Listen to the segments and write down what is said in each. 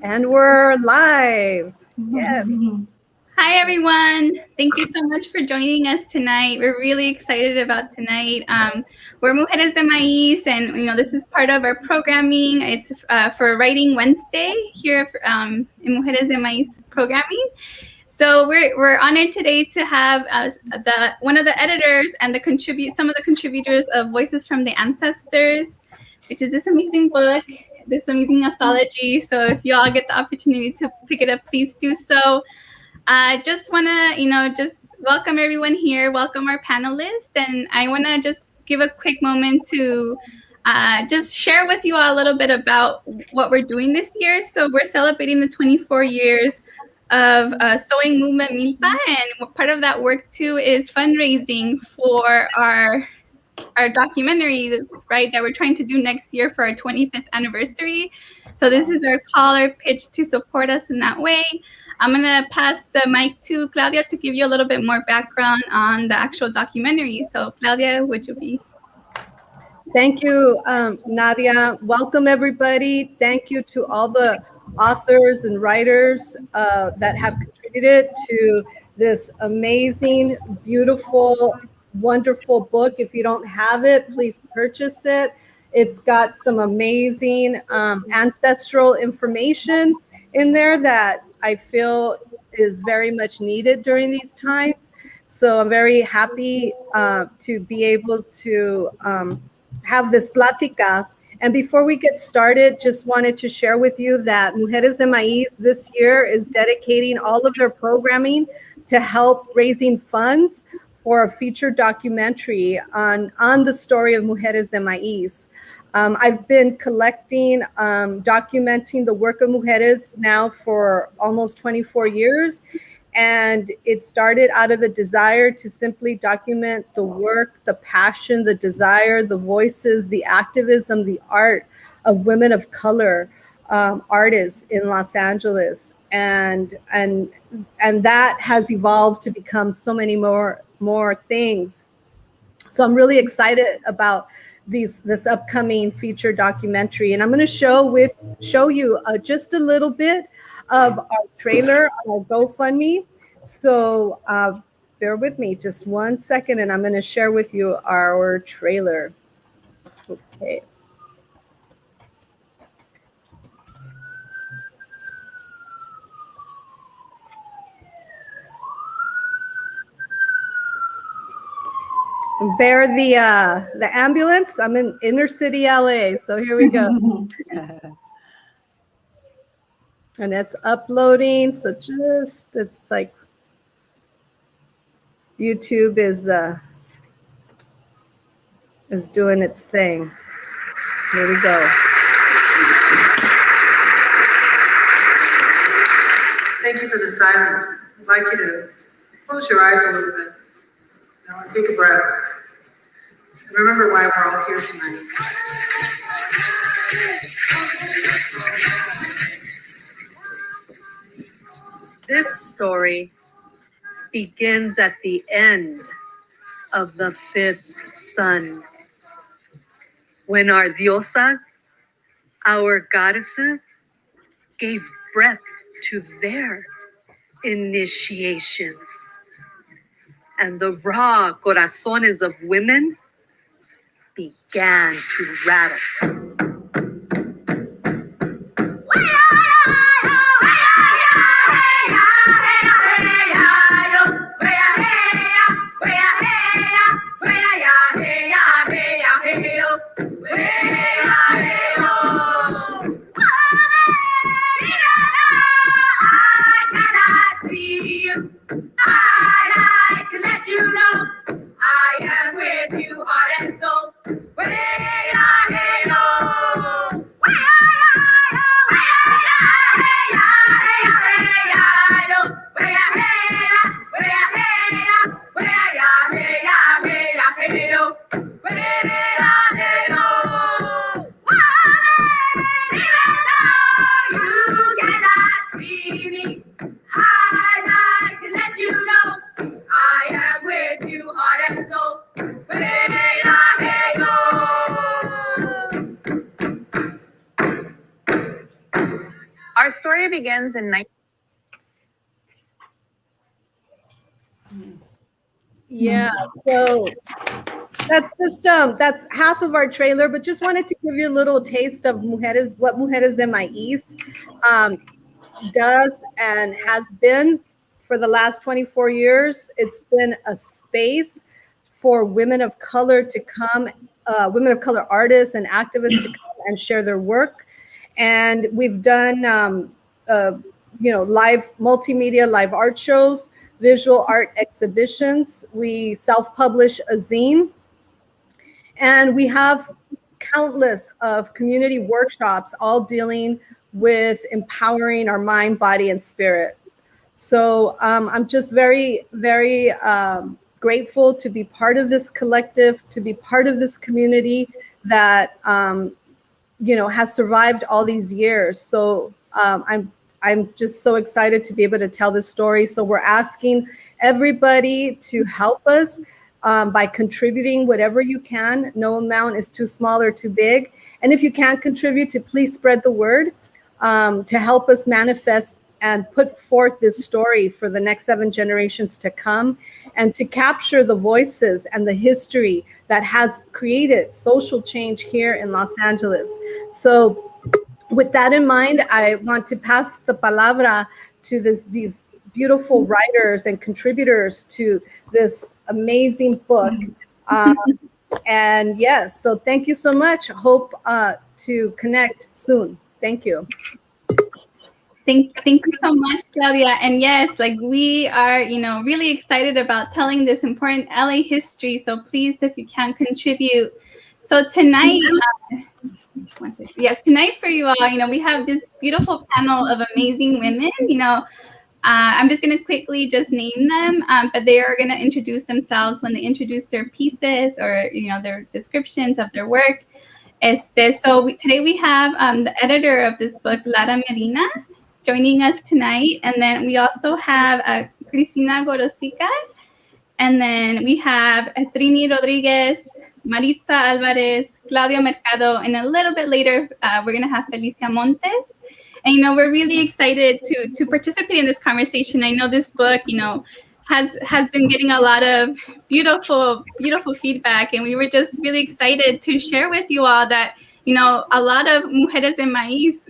And we're live. Yes. Hi, everyone. Thank you so much for joining us tonight. We're really excited about tonight. We're Mujeres de Maiz, and this is part of our programming. It's for Writing Wednesday here in Mujeres de Maiz programming. So we're honored today to have one of the editors and some of the contributors of Voices from the Ancestors, which is this amazing book, this amazing anthology. So if you all get the opportunity to pick it up, please do so. I just want to, just welcome everyone here, welcome our panelists, and I want to just give a quick moment to just share with you all a little bit about what we're doing this year. So we're celebrating the 24 years of Sewing Movement Milpa, and part of that work too is fundraising for our documentary, right, that we're trying to do next year for our 25th anniversary. So this is our call or pitch to support us in that way. I'm going to pass the mic to Claudia to give you a little bit more background on the actual documentary. So Claudia, would you be? Thank you, Nadia. Welcome, everybody. Thank you to all the authors and writers that have contributed to this amazing, beautiful, wonderful book. If you don't have it, please purchase it. It's got some amazing ancestral information in there that I feel is very much needed during these times. So I'm very happy to be able to have this plática. And before we get started, just wanted to share with you that Mujeres de Maiz this year is dedicating all of their programming to help raising funds for a feature documentary on the story of Mujeres de Maiz. I've been collecting, documenting the work of Mujeres now for almost 24 years. And it started out of the desire to simply document the work, the passion, the desire, the voices, the activism, the art of women of color artists in Los Angeles. And that has evolved to become so many more things. So I'm really excited about this upcoming feature documentary, and I'm going to show you just a little bit of our trailer on our GoFundMe. So bear with me just 1 second, and I'm going to share with you our trailer. Okay. Bear the ambulance. I'm in inner city LA, so here we go. And it's uploading, so it's like YouTube is doing its thing. Here we go. Thank you for the silence. I'd like you to close your eyes a little bit. Now take a breath. And remember why we're all here tonight. This story begins at the end of the fifth sun, when our diosas, our goddesses, gave breath to their initiations. And the raw corazones of women began to rattle. our story begins in Yeah, so that's just that's half of our trailer, but just wanted to give you a little taste of Mujeres, what Mujeres de Maiz does and has been for the last 24 years. It's been a space for women of color to come, women of color artists and activists to come and share their work. And we've done, live multimedia, live art shows, visual art exhibitions. We self-publish a zine, and we have countless of community workshops, all dealing with empowering our mind, body, and spirit. So I'm just very, very grateful to be part of this collective, to be part of this community that has survived all these years. So I'm just so excited to be able to tell this story. So we're asking everybody to help us by contributing whatever you can. No amount is too small or too big. And if you can't contribute, to please spread the word to help us manifest and put forth this story for the next 7 generations to come, and to capture the voices and the history that has created social change here in Los Angeles. So with that in mind, I want to pass the palabra to these beautiful writers and contributors to this amazing book. And yes, so thank you so much. Hope to connect soon. Thank you. Thank you so much, Claudia. And yes, like we are, really excited about telling this important LA history. So please, if you can contribute. So tonight, tonight for you all, we have this beautiful panel of amazing women. I'm just going to quickly just name them, but they are going to introduce themselves when they introduce their pieces or, their descriptions of their work. Today we have the editor of this book, Lara Medina, joining us tonight. And then we also have Cristina Gorocica. And then we have Trini Rodriguez, Maritza Alvarez, Claudia Mercado, and a little bit later, we're going to have Felicia Montes. And, we're really excited to participate in this conversation. I know this book, has been getting a lot of beautiful, beautiful feedback. And we were just really excited to share with you all that, a lot of Mujeres de Maiz,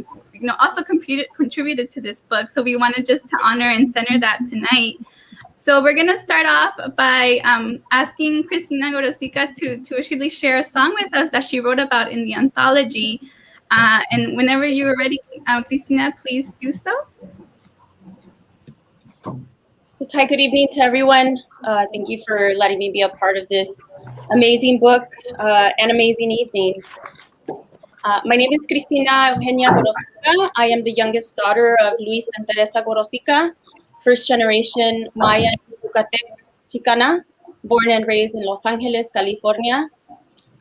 also contributed to this book. So we wanted just to honor and center that tonight. So we're going to start off by asking Cristina Gorocica to actually share a song with us that she wrote about in the anthology. And whenever you are ready, Cristina, please do so. Hi, good evening to everyone. Thank you for letting me be a part of this amazing book and amazing evening. My name is Cristina Eugenia Gorocica. I am the youngest daughter of Luis and Teresa Gorocica, first generation Maya Yucatec Chicana, born and raised in Los Angeles, California.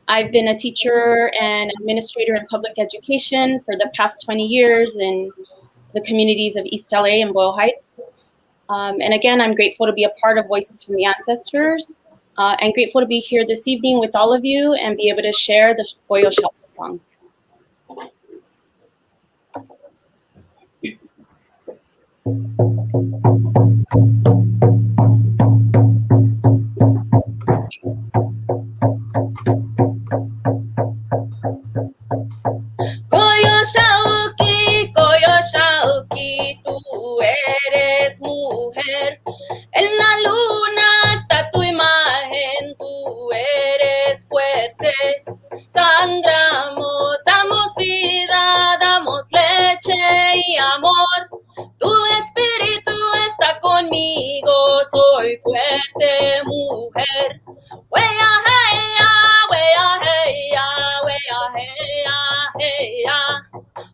I've been a teacher and administrator in public education for the past 20 years in the communities of East LA and Boyle Heights. And again, I'm grateful to be a part of Voices from the Ancestors and grateful to be here this evening with all of you and be able to share the Boyle Shelter song. Coyoshauki, tú eres mujer. En la luna está tu imagen, tú eres fuerte. Sangramos, damos vida, damos leche y amor. Tu espíritu está conmigo, soy fuerte mujer. Wea heya, wea heya, wea heya, heya.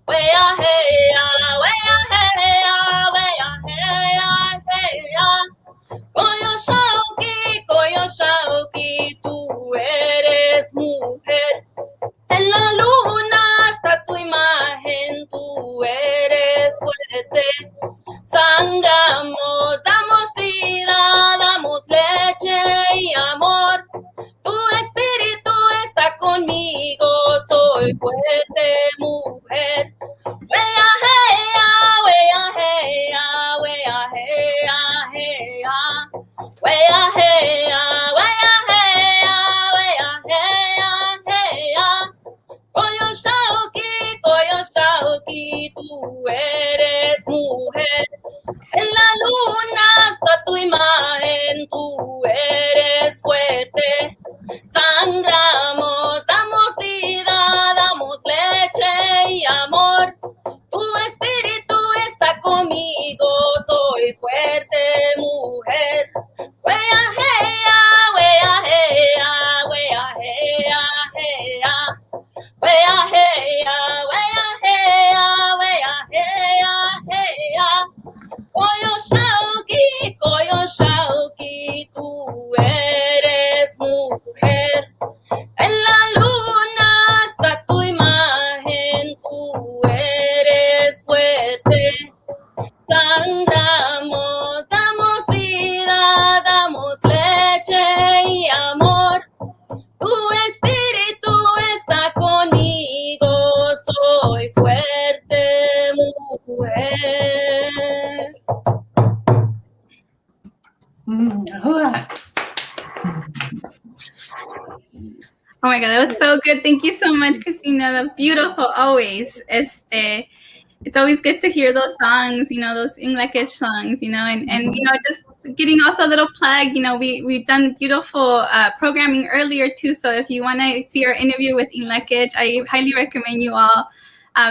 Wea heya, wea heya, wea heya, heya. Coyoshauki, tú eres mujer. En la luna está tu imagen, tú eres fuerte. Sangramos, damos vida, damos leche y amor. Tu espíritu está conmigo, soy fuerte mujer. Shauki, tú eres mujer. En la luna está tu imagen, tú eres fuerte. Sangramos, damos vida, damos leche y amor. Tu espíritu está conmigo, soy fuerte mujer. Wea heya, wea heya, wea heya, heya. Wea heya, wea heya, wea heya, heya. Koyo Shauki, tú eres mujer. En la luna está tu imagen, tú eres fuerte. Sangramos, damos vida, damos leche y amor. Tu espíritu está conmigo, soy fuerte mujer. Oh my God, that was so good. Thank you so much, Cristina. That's beautiful always. It's always good to hear those songs, those English songs, and just getting also a little plug, we've done beautiful programming earlier too. So if you want to see our interview with English, I highly recommend you all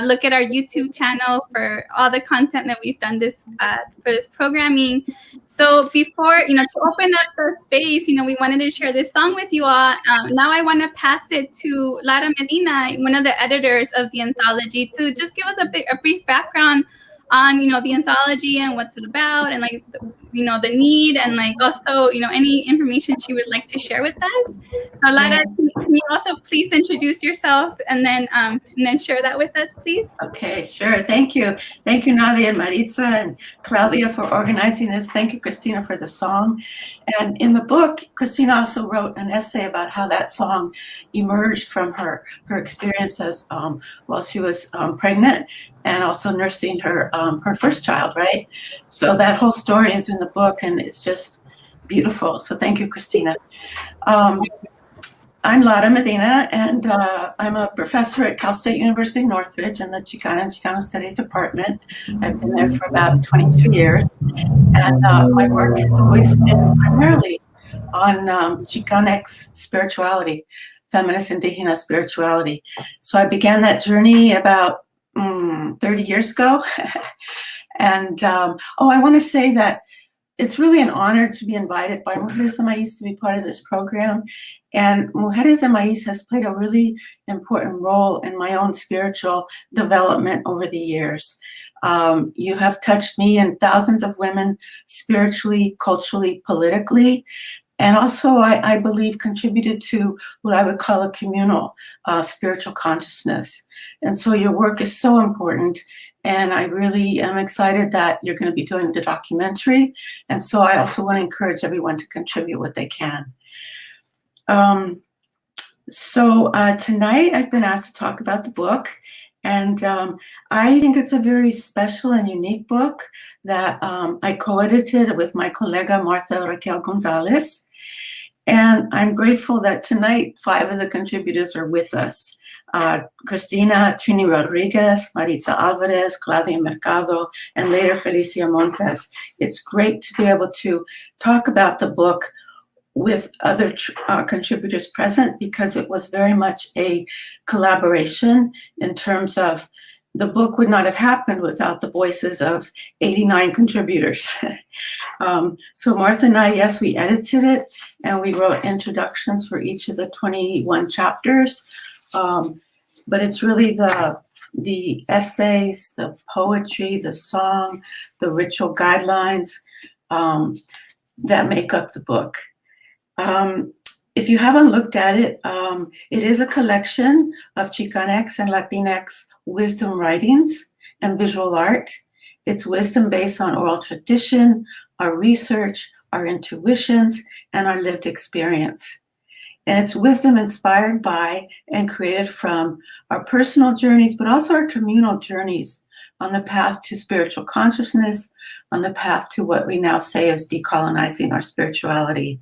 look at our YouTube channel for all the content that we've done for this programming. So before, to open up the space, we wanted to share this song with you all. Now I want to pass it to Lara Medina, one of the editors of the anthology, to just give us a brief background on, the anthology and what's it about, and the need, and also, any information she would like to share with us. So Lara, can you also please introduce yourself and then share that with us, please? Okay, sure. Thank you. Thank you, Nadia and Maritza and Claudia for organizing this. Thank you, Cristina, for the song. And in the book, Cristina also wrote an essay about how that song emerged from her experiences while she was pregnant and also nursing her first child, right? So that whole story is in the book, and it's just beautiful. So thank you, Cristina. I'm Lara Medina, and I'm a professor at Cal State University Northridge in the Chicana and Chicano Studies Department. I've been there for about 22 years, and my work has always been primarily on Xicanx spirituality, feminist indigenous spirituality. So I began that journey about 30 years ago. And I want to say that it's really an honor to be invited by Mujeres de Maiz to be part of this program. And Mujeres de Maiz has played a really important role in my own spiritual development over the years. You have touched me and thousands of women spiritually, culturally, politically, and also I believe contributed to what I would call a communal spiritual consciousness. And so your work is so important. And I really am excited that you're going to be doing the documentary. And so I also want to encourage everyone to contribute what they can. So tonight I've been asked to talk about the book. And I think it's a very special and unique book that I co-edited with my colleague Martha Raquel Gonzalez. And I'm grateful that tonight 5 of the contributors are with us. Cristina, Trini Rodriguez, Maritza Alvarez, Claudia Mercado, and later Felicia Montes. It's great to be able to talk about the book with other contributors present, because it was very much a collaboration in terms of the book would not have happened without the voices of 89 contributors. So Martha and I, yes, we edited it, and we wrote introductions for each of the 21 chapters. But it's really the essays, the poetry, the song, the ritual guidelines that make up the book. If you haven't looked at it, it is a collection of Xicanx and Latinx wisdom writings and visual art. It's wisdom based on oral tradition, our research, our intuitions, and our lived experience. And it's wisdom inspired by and created from our personal journeys, but also our communal journeys on the path to spiritual consciousness, on the path to what we now say is decolonizing our spirituality.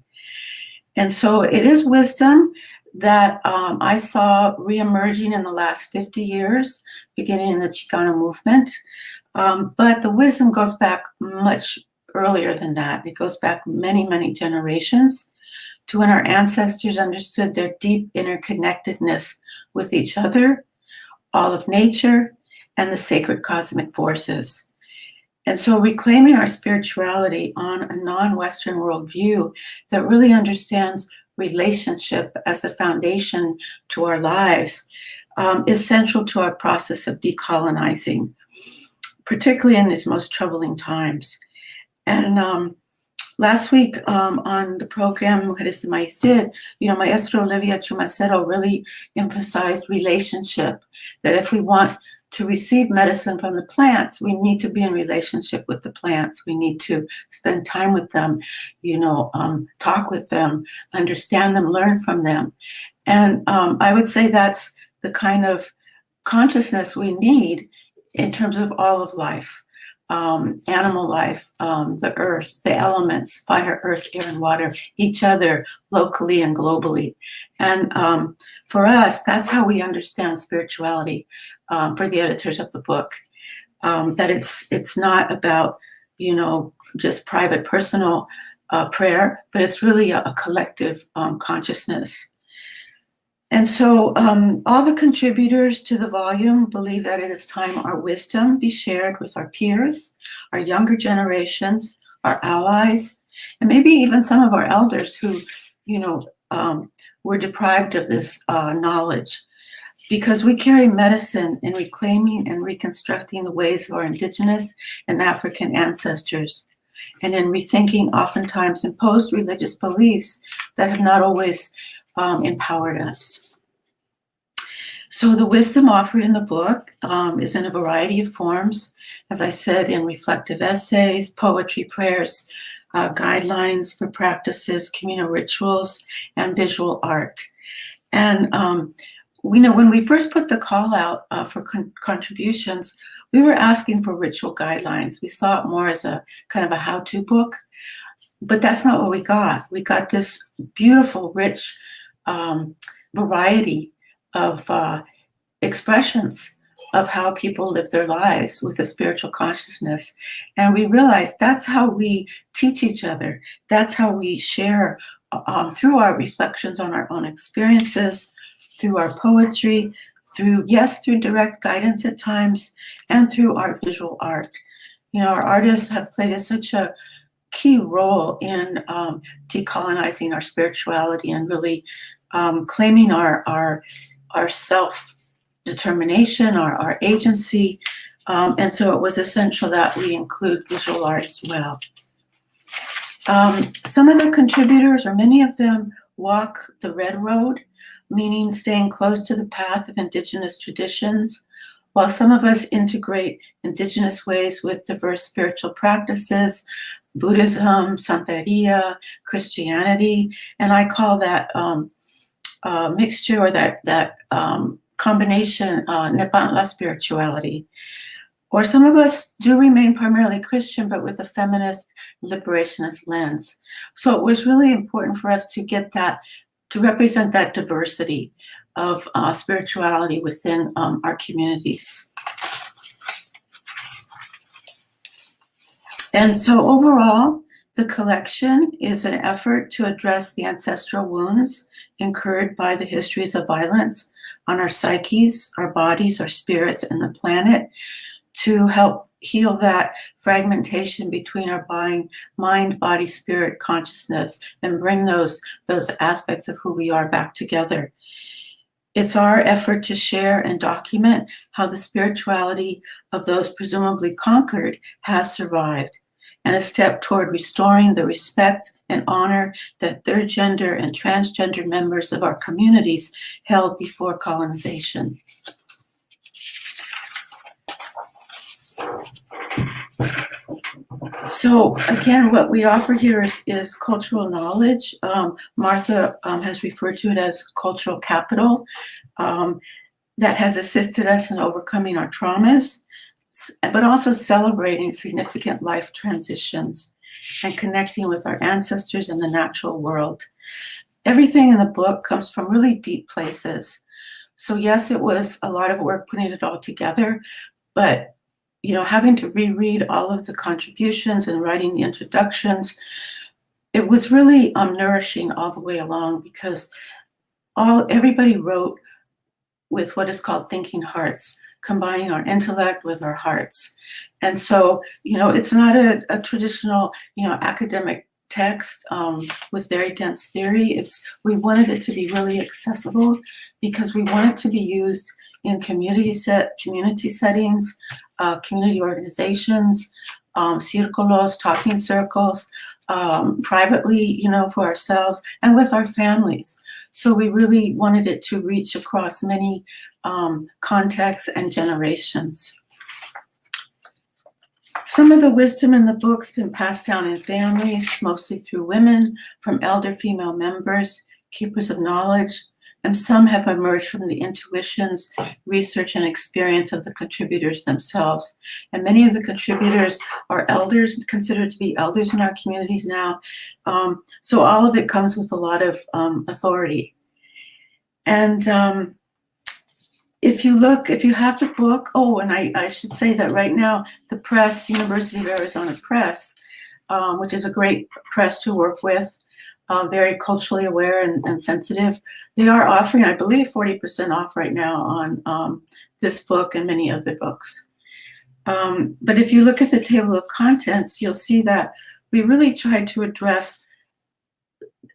And so it is wisdom that I saw reemerging in the last 50 years, beginning in the Chicano movement. But the wisdom goes back much earlier than that. It goes back many, many generations to when our ancestors understood their deep interconnectedness with each other, all of nature, and the sacred cosmic forces. And so reclaiming our spirituality on a non-Western worldview that really understands relationship as the foundation to our lives is central to our process of decolonizing, particularly in these most troubling times. And last week on the program Mujeres Maiz did, Maestra Olivia Chumacero really emphasized relationship, that if we want to receive medicine from the plants, we need to be in relationship with the plants. We need to spend time with them, talk with them, understand them, learn from them. And I would say that's the kind of consciousness we need in terms of all of life, animal life, the earth, the elements, fire, earth, air, and water, each other locally and globally. And for us, that's how we understand spirituality. For the editors of the book, that it's not about, just private, personal prayer, but it's really a collective consciousness. And so all the contributors to the volume believe that it is time our wisdom be shared with our peers, our younger generations, our allies, and maybe even some of our elders who, were deprived of this knowledge. Because we carry medicine in reclaiming and reconstructing the ways of our indigenous and African ancestors, and in rethinking oftentimes imposed religious beliefs that have not always empowered us. So the wisdom offered in the book is in a variety of forms, as I said, in reflective essays, poetry, prayers, guidelines for practices, communal rituals, and visual art. And we know when we first put the call out for contributions, we were asking for ritual guidelines. We saw it more as a kind of a how-to book, but that's not what we got. We got this beautiful, rich variety of expressions of how people live their lives with a spiritual consciousness. And we realized that's how we teach each other. That's how we share through our reflections on our own experiences, through our poetry, through direct guidance at times, and through our visual art. Our artists have played such a key role in decolonizing our spirituality and really claiming our self-determination, our agency. And so it was essential that we include visual art as well. Some of the contributors, or many of them, walk the red road, meaning staying close to the path of indigenous traditions, while some of us integrate indigenous ways with diverse spiritual practices, Buddhism, Santeria, Christianity, and I call that mixture, or that combination, Nepantla spirituality. Or some of us do remain primarily Christian, but with a feminist liberationist lens. So it was really important for us to get that, to represent that diversity of spirituality within our communities. And so overall, the collection is an effort to address the ancestral wounds incurred by the histories of violence on our psyches, our bodies, our spirits, and the planet, to help heal that fragmentation between our mind, body, spirit, consciousness, and bring those aspects of who we are back together. It's our effort to share and document how the spirituality of those presumably conquered has survived, and a step toward restoring the respect and honor that third gender and transgender members of our communities held before colonization. So again, what we offer here is cultural knowledge. Martha has referred to it as cultural capital that has assisted us in overcoming our traumas, but also celebrating significant life transitions and connecting with our ancestors in the natural world. everything in the book comes from really deep places. So yes, it was a lot of work putting it all together, but having to reread all of the contributions and writing the introductions, it was really nourishing all the way along, because everybody wrote with what is called thinking hearts, combining our intellect with our hearts. And so, it's not a traditional, academic text with very dense theory. We wanted it to be really accessible, because we want it to be used in community settings, community organizations, círculos, talking circles, privately, for ourselves and with our families. So we really wanted it to reach across many contexts and generations. Some of the wisdom in the book's been passed down in families, mostly through women, from elder female members, keepers of knowledge, and some have emerged from the intuitions, research, and experience of the contributors themselves. And many of the contributors are elders, considered to be elders in our communities now. So all of it comes with a lot of authority. And if you have the book, and I should say that right now, the press, University of Arizona Press, which is a great press to work with, very culturally aware and sensitive, they are offering, I believe, 40% off right now on this book and many other books. But if you look at the table of contents, you'll see that we really tried to address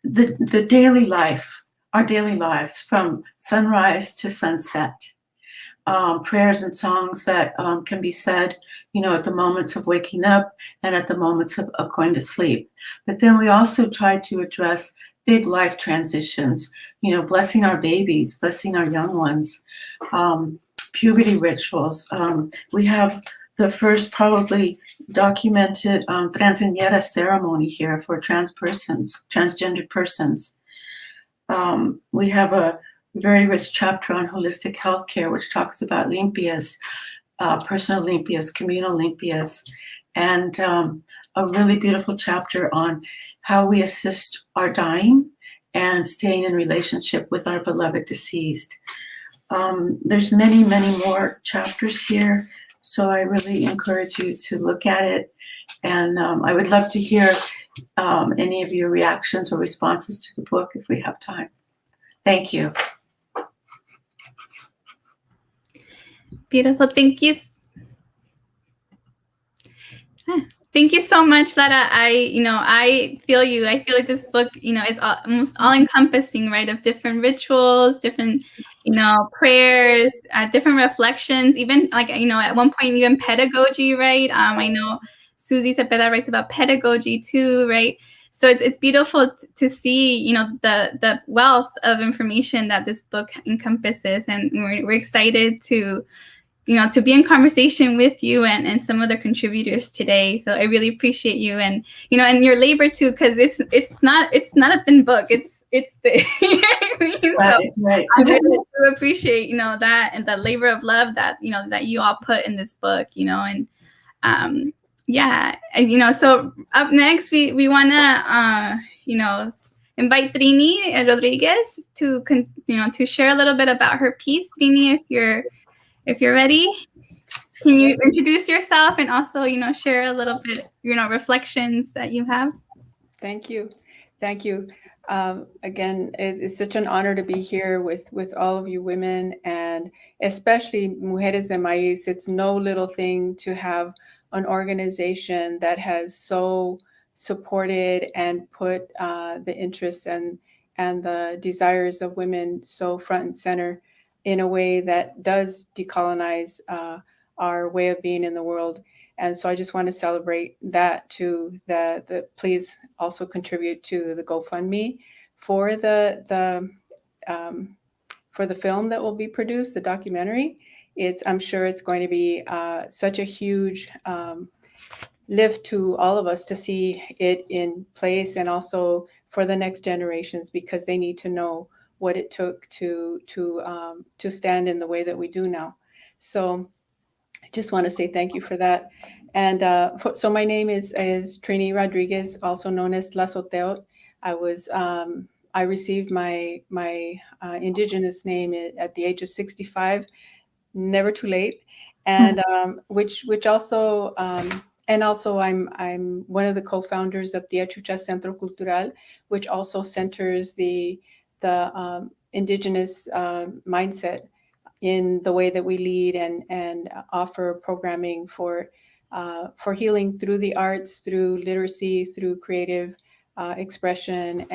the daily life, our daily lives, from sunrise to sunset. Prayers and songs that can be said, at the moments of waking up and at the moments of going to sleep. But then we also tried to address big life transitions, blessing our babies, blessing our young ones, puberty rituals. We have the first probably documented quinceañera ceremony here for transgender persons. We have a very rich chapter on holistic healthcare, which talks about limpias, personal limpias, communal limpias, and a really beautiful chapter on how we assist our dying and staying in relationship with our beloved deceased. There's many, many more chapters here, so I really encourage you to look at it. And I would love to hear any of your reactions or responses to the book if we have time. Thank you. Beautiful. Thank you. Thank you so much, Lara. I feel you. I feel like this book, is almost all-encompassing, right? Of different rituals, different, prayers, different reflections, even like, at one point, even pedagogy, right? I know Susie Zepeda writes about pedagogy too, right? So it's beautiful to see, the wealth of information that this book encompasses, and we're excited to be in conversation with you and some other contributors today. So I really appreciate you and your labor too, because it's not a thin book. It's the Right. I really do appreciate that, and the labor of love that that you all put in this book. So up next we want to invite Trini Rodriguez to share a little bit about her piece. Trini, if you're ready, can you introduce yourself and also, share a little bit, reflections that you have? Thank you. Again, it's such an honor to be here with all of you women, and especially Mujeres de Maiz. It's no little thing to have an organization that has so supported and put the interests and the desires of women so front and center in a way that does decolonize our way of being in the world. And so I just want to celebrate that too, that please also contribute to the GoFundMe for the film that will be produced, the documentary. I'm sure it's going to be such a huge lift to all of us to see it in place, and also for the next generations, because they need to know what it took to stand in the way that we do now. So I just want to say thank you for that. And so my name is Trini Rodriguez, also known as La Soteo. I received my indigenous name at the age of 65, never too late, and which also and also I'm one of the co-founders of the Achucha Centro Cultural, which also centers the indigenous mindset in the way that we lead and offer programming for healing through the arts, through literacy, through creative expression,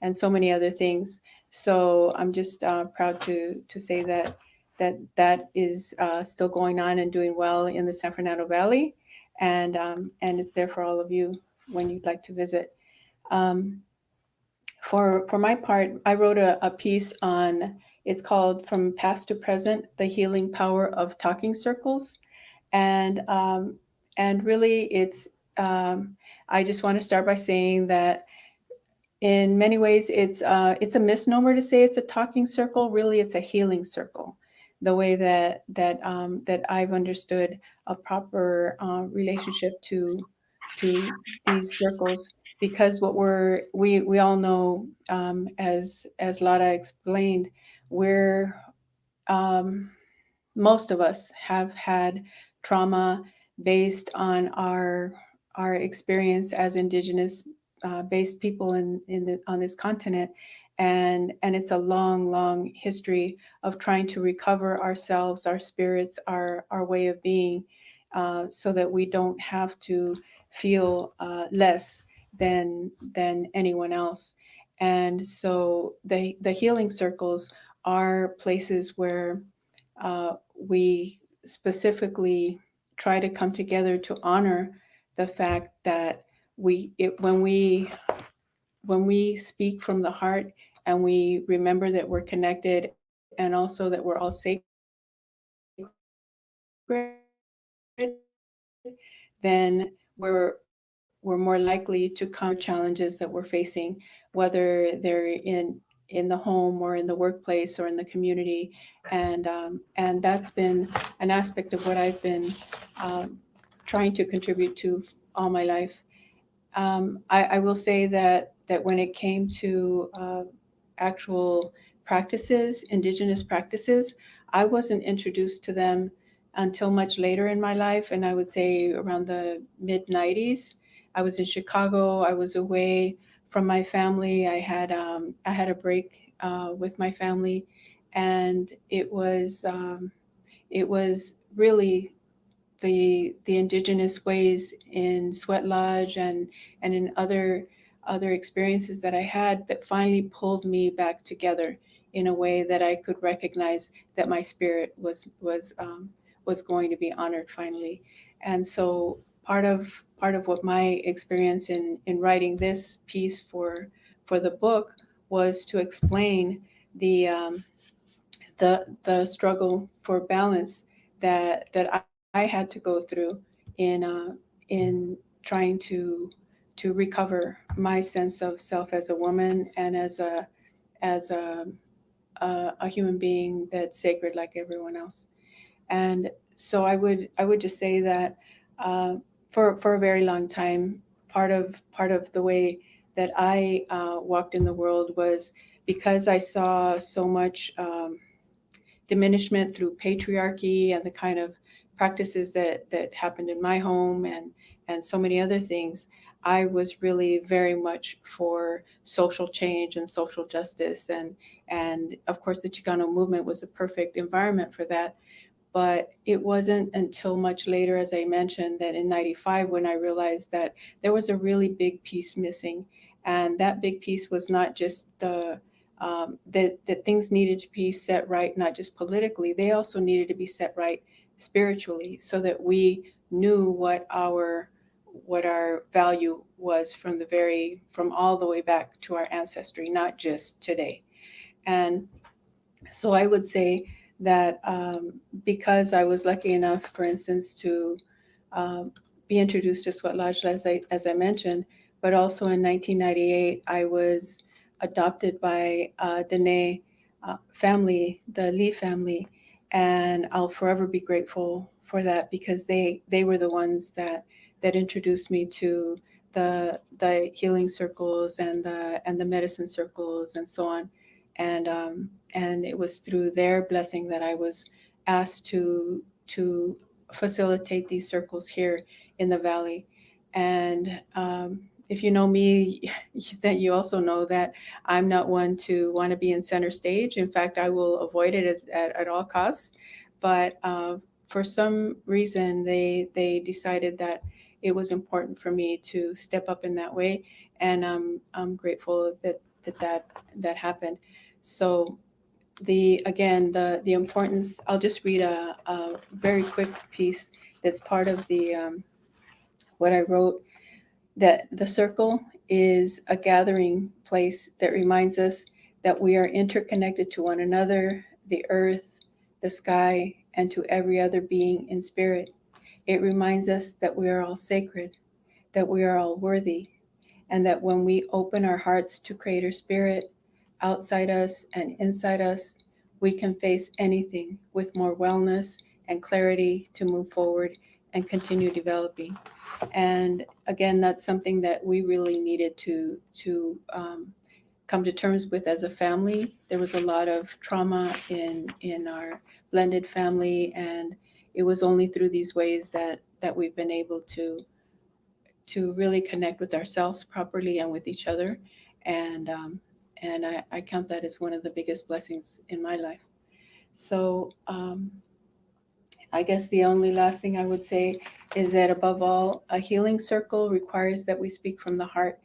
and so many other things. So I'm just proud to say that is still going on and doing well in the San Fernando Valley, and it's there for all of you when you'd like to visit. Um, for my part, I wrote a piece on, it's called From Past to Present: The Healing Power of Talking Circles, and really I just want to start by saying that in many ways it's a misnomer to say it's a talking circle. Really, it's a healing circle. The way that I've understood a proper relationship to these circles, because what we all know, as Lara explained, we're most of us have had trauma based on our experience as indigenous based people on this continent, and it's a long history of trying to recover ourselves, our spirits, our way of being, so that we don't have to feel less than anyone else. And so the healing circles are places where we specifically try to come together to honor the fact that when we speak from the heart and we remember that we're connected, and also that we're all sacred, then we're more likely to come challenges that we're facing, whether they're in the home or in the workplace or in the community, and that's been an aspect of what I've been trying to contribute to all my life. I will say that when it came to actual practices, indigenous practices, I wasn't introduced to them until much later in my life, and I would say around the mid 90s. I was in Chicago. I was away from my family. I had a break with my family, and it was really the indigenous ways in Sweat Lodge and in other experiences that I had that finally pulled me back together in a way that I could recognize that my spirit was going to be honored finally. And so part of what my experience in writing this piece for the book was to explain the struggle for balance that I had to go through in trying to recover my sense of self as a woman and as a human being that's sacred like everyone else. And so I would just say that for a very long time, part of the way that I walked in the world was because I saw so much diminishment through patriarchy and the kind of practices that happened in my home and so many other things. I was really very much for social change and social justice, and of course the Chicano movement was the perfect environment for that. But it wasn't until much later, as I mentioned, that in '95 when I realized that there was a really big piece missing, and that big piece was not just that things needed to be set right, not just politically, they also needed to be set right spiritually, so that we knew what our value was from all the way back to our ancestry, not just today. And so I would say that because I was lucky enough, for instance, to be introduced to Sweat Lodge, as I mentioned, but also in 1998, I was adopted by Dene family, the Lee family, and I'll forever be grateful for that, because they were the ones that introduced me to the healing circles and the medicine circles and so on, and it was through their blessing that I was asked to facilitate these circles here in the valley. And if you know me, that you also know that I'm not one to want to be in center stage. In fact, I will avoid it at all costs. But for some reason, they decided that it was important for me to step up in that way, and I'm grateful that happened. So the importance. I'll just read a very quick piece that's part of the what I wrote. That the circle is a gathering place that reminds us that we are interconnected to one another, the earth, the sky, and to every other being in spirit. It reminds us that we are all sacred, that we are all worthy, and that when we open our hearts to Creator Spirit, outside us and inside us, we can face anything with more wellness and clarity to move forward and continue developing. And again, that's something that we really needed to come to terms with as a family. There was a lot of trauma in our blended family, and it was only through these ways that we've been able to really connect with ourselves properly and with each other. And I count that as one of the biggest blessings in my life. So I guess the only last thing I would say is that above all, a healing circle requires that we speak from the heart.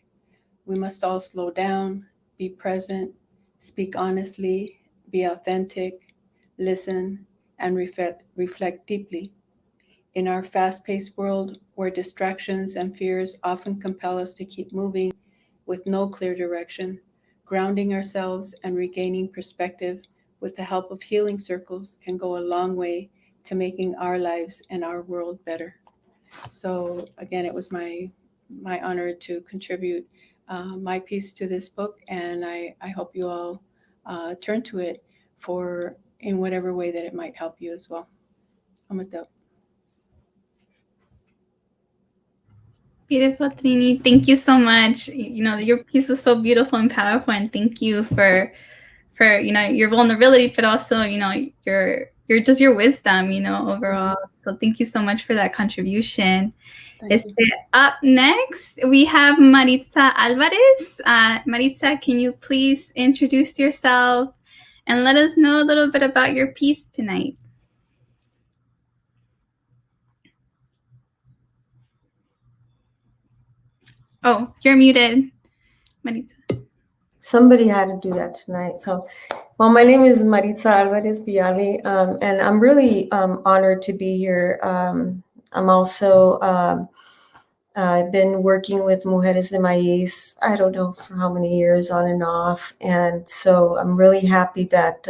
We must all slow down, be present, speak honestly, be authentic, listen, and reflect deeply. In our fast-paced world, where distractions and fears often compel us to keep moving with no clear direction, grounding ourselves and regaining perspective with the help of healing circles can go a long way to making our lives and our world better. So again, it was my honor to contribute my piece to this book, and I hope you all turn to it in whatever way that it might help you as well. I'm with that. Beautiful, Trini. Thank you so much. Your piece was so beautiful and powerful, and thank you for your vulnerability, but also your wisdom overall. So thank you so much for that contribution. Up next we have Maritza Alvarez. Maritza, can you please introduce yourself and let us know a little bit about your piece tonight? Oh, you're muted, Maritza. Somebody had to do that tonight. So, well, my name is Maritza Alvarez Viali, and I'm really honored to be here. I'm also, I've been working with Mujeres de Maiz, I don't know for how many years on and off. And so I'm really happy that,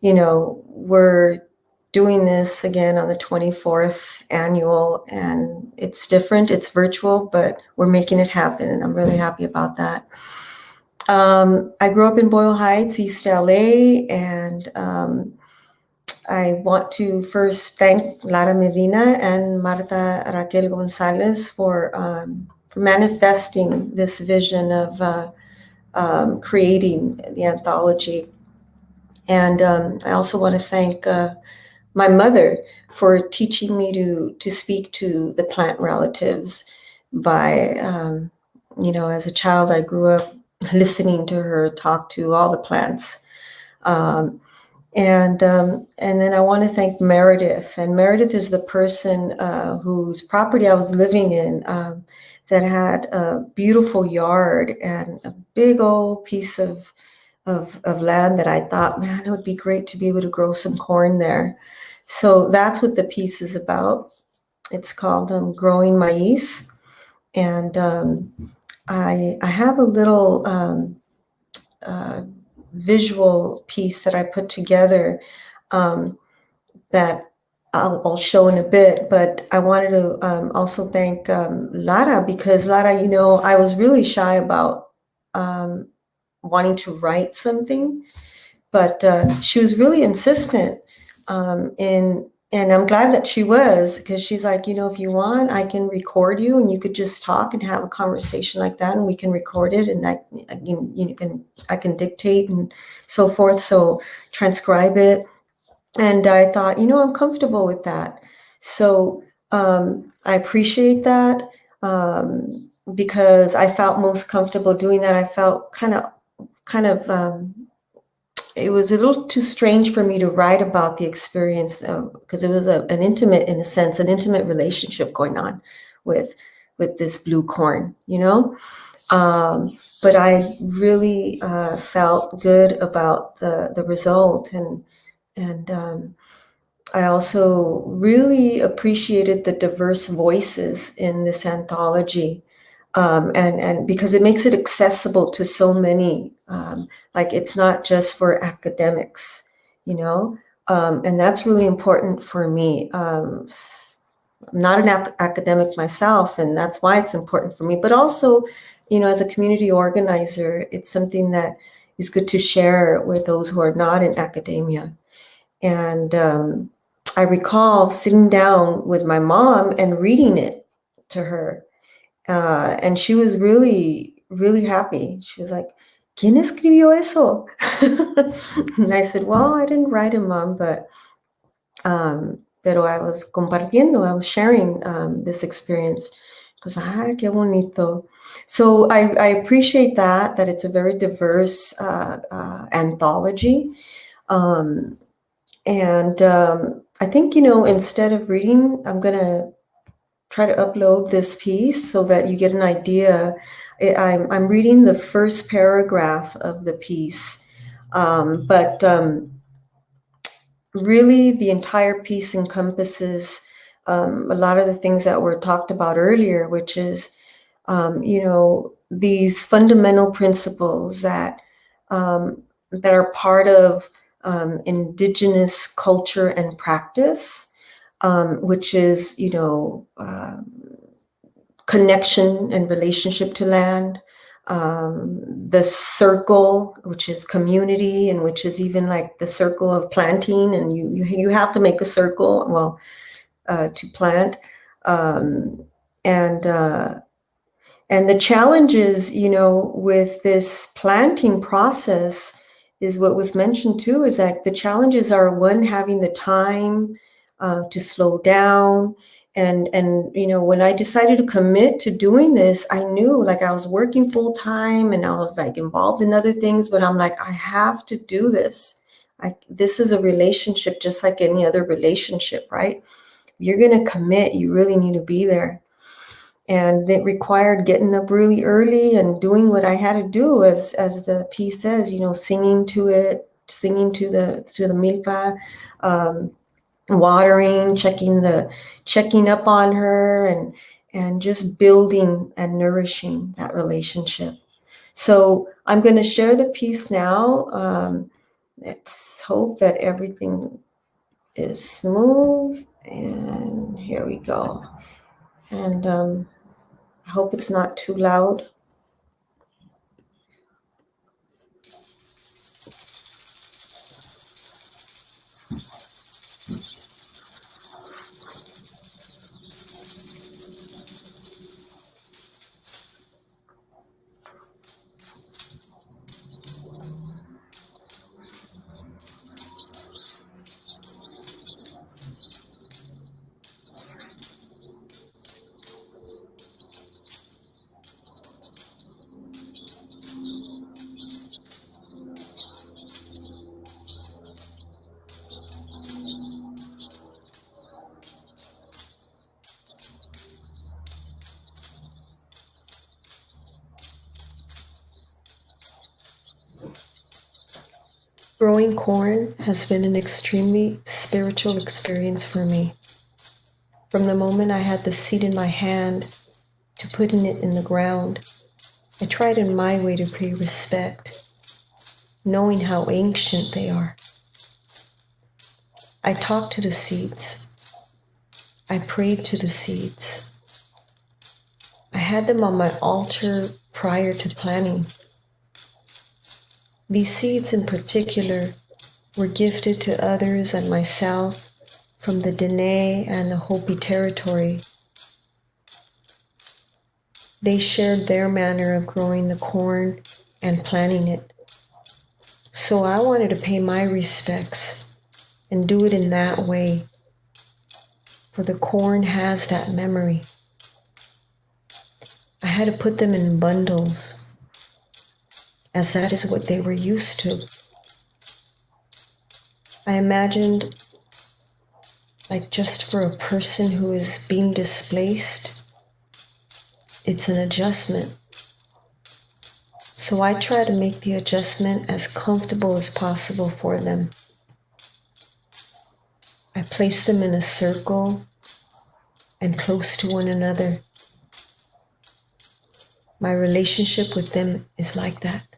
we're doing this again on the 24th annual, and it's different, it's virtual, but we're making it happen, and I'm really happy about that. I grew up in Boyle Heights, East LA, and I want to first thank Lara Medina and Marta Raquel Gonzalez for manifesting this vision of creating the anthology. And I also want to thank my mother for teaching me to speak to the plant relatives. By, as a child, I grew up listening to her talk to all the plants. And then I want to thank Meredith. And Meredith is the person whose property I was living in that had a beautiful yard and a big old piece of land that I thought, man, it would be great to be able to grow some corn there. So that's what the piece is about. It's called Growing Maiz. And I have a little visual piece that I put together that I'll show in a bit. But I wanted to also thank Lara, because Lara, I was really shy about wanting to write something, but she was really insistent in And I'm glad that she was, because she's like, if you want, I can record you and you could just talk and have a conversation like that, and we can record it, and I can dictate and so forth. So transcribe it. And I thought, I'm comfortable with that. So I appreciate that because I felt most comfortable doing that. I felt kind of it was a little too strange for me to write about the experience because it was an intimate, in a sense, an intimate relationship going on with this blue corn, but I really felt good about the result, and I also really appreciated the diverse voices in this anthology, and because it makes it accessible to so many. Like, it's not just for academics, and that's really important for me. I'm not an academic myself, and that's why it's important for me. But also, as a community organizer, it's something that is good to share with those who are not in academia. And I recall sitting down with my mom and reading it to her. And she was really, really happy. She was like, ¿Quién escribió eso? And I said, well, I didn't write it, Mom, but pero I was compartiendo, I was sharing this experience. Because, qué bonito. So I appreciate that it's a very diverse anthology. And I think, instead of reading, I'm going to try to upload this piece so that you get an idea. I'm reading the first paragraph of the piece, but really the entire piece encompasses a lot of the things that were talked about earlier, which is, these fundamental principles that are part of indigenous culture and practice, which is, connection and relationship to land, the circle, which is community, and which is even like the circle of planting, and you have to make a circle, to plant, and the challenges, with this planting process is what was mentioned too, is that the challenges are, one, having the time to slow down. And when I decided to commit to doing this, I knew, like, I was working full time and I was like involved in other things, but I'm like, I have to do this. This is a relationship just like any other relationship, right? If you're going to commit, you really need to be there. And it required getting up really early and doing what I had to do, as the piece says, singing to it, singing to the milpa, watering, checking up on her, and just building and nourishing that relationship. So I'm going to share the piece now. Let's hope that everything is smooth. And here we go. And I hope it's not too loud. Growing corn has been an extremely spiritual experience for me. From the moment I had the seed in my hand to putting it in the ground, I tried in my way to pay respect, knowing how ancient they are. I talked to the seeds. I prayed to the seeds. I had them on my altar prior to planting. These seeds in particular were gifted to others and myself from the Dene and the Hopi territory. They shared their manner of growing the corn and planting it. So I wanted to pay my respects and do it in that way, for the corn has that memory. I had to put them in bundles, as that is what they were used to. I imagined, like, just for a person who is being displaced, it's an adjustment. So I try to make the adjustment as comfortable as possible for them. I place them in a circle and close to one another. My relationship with them is like that.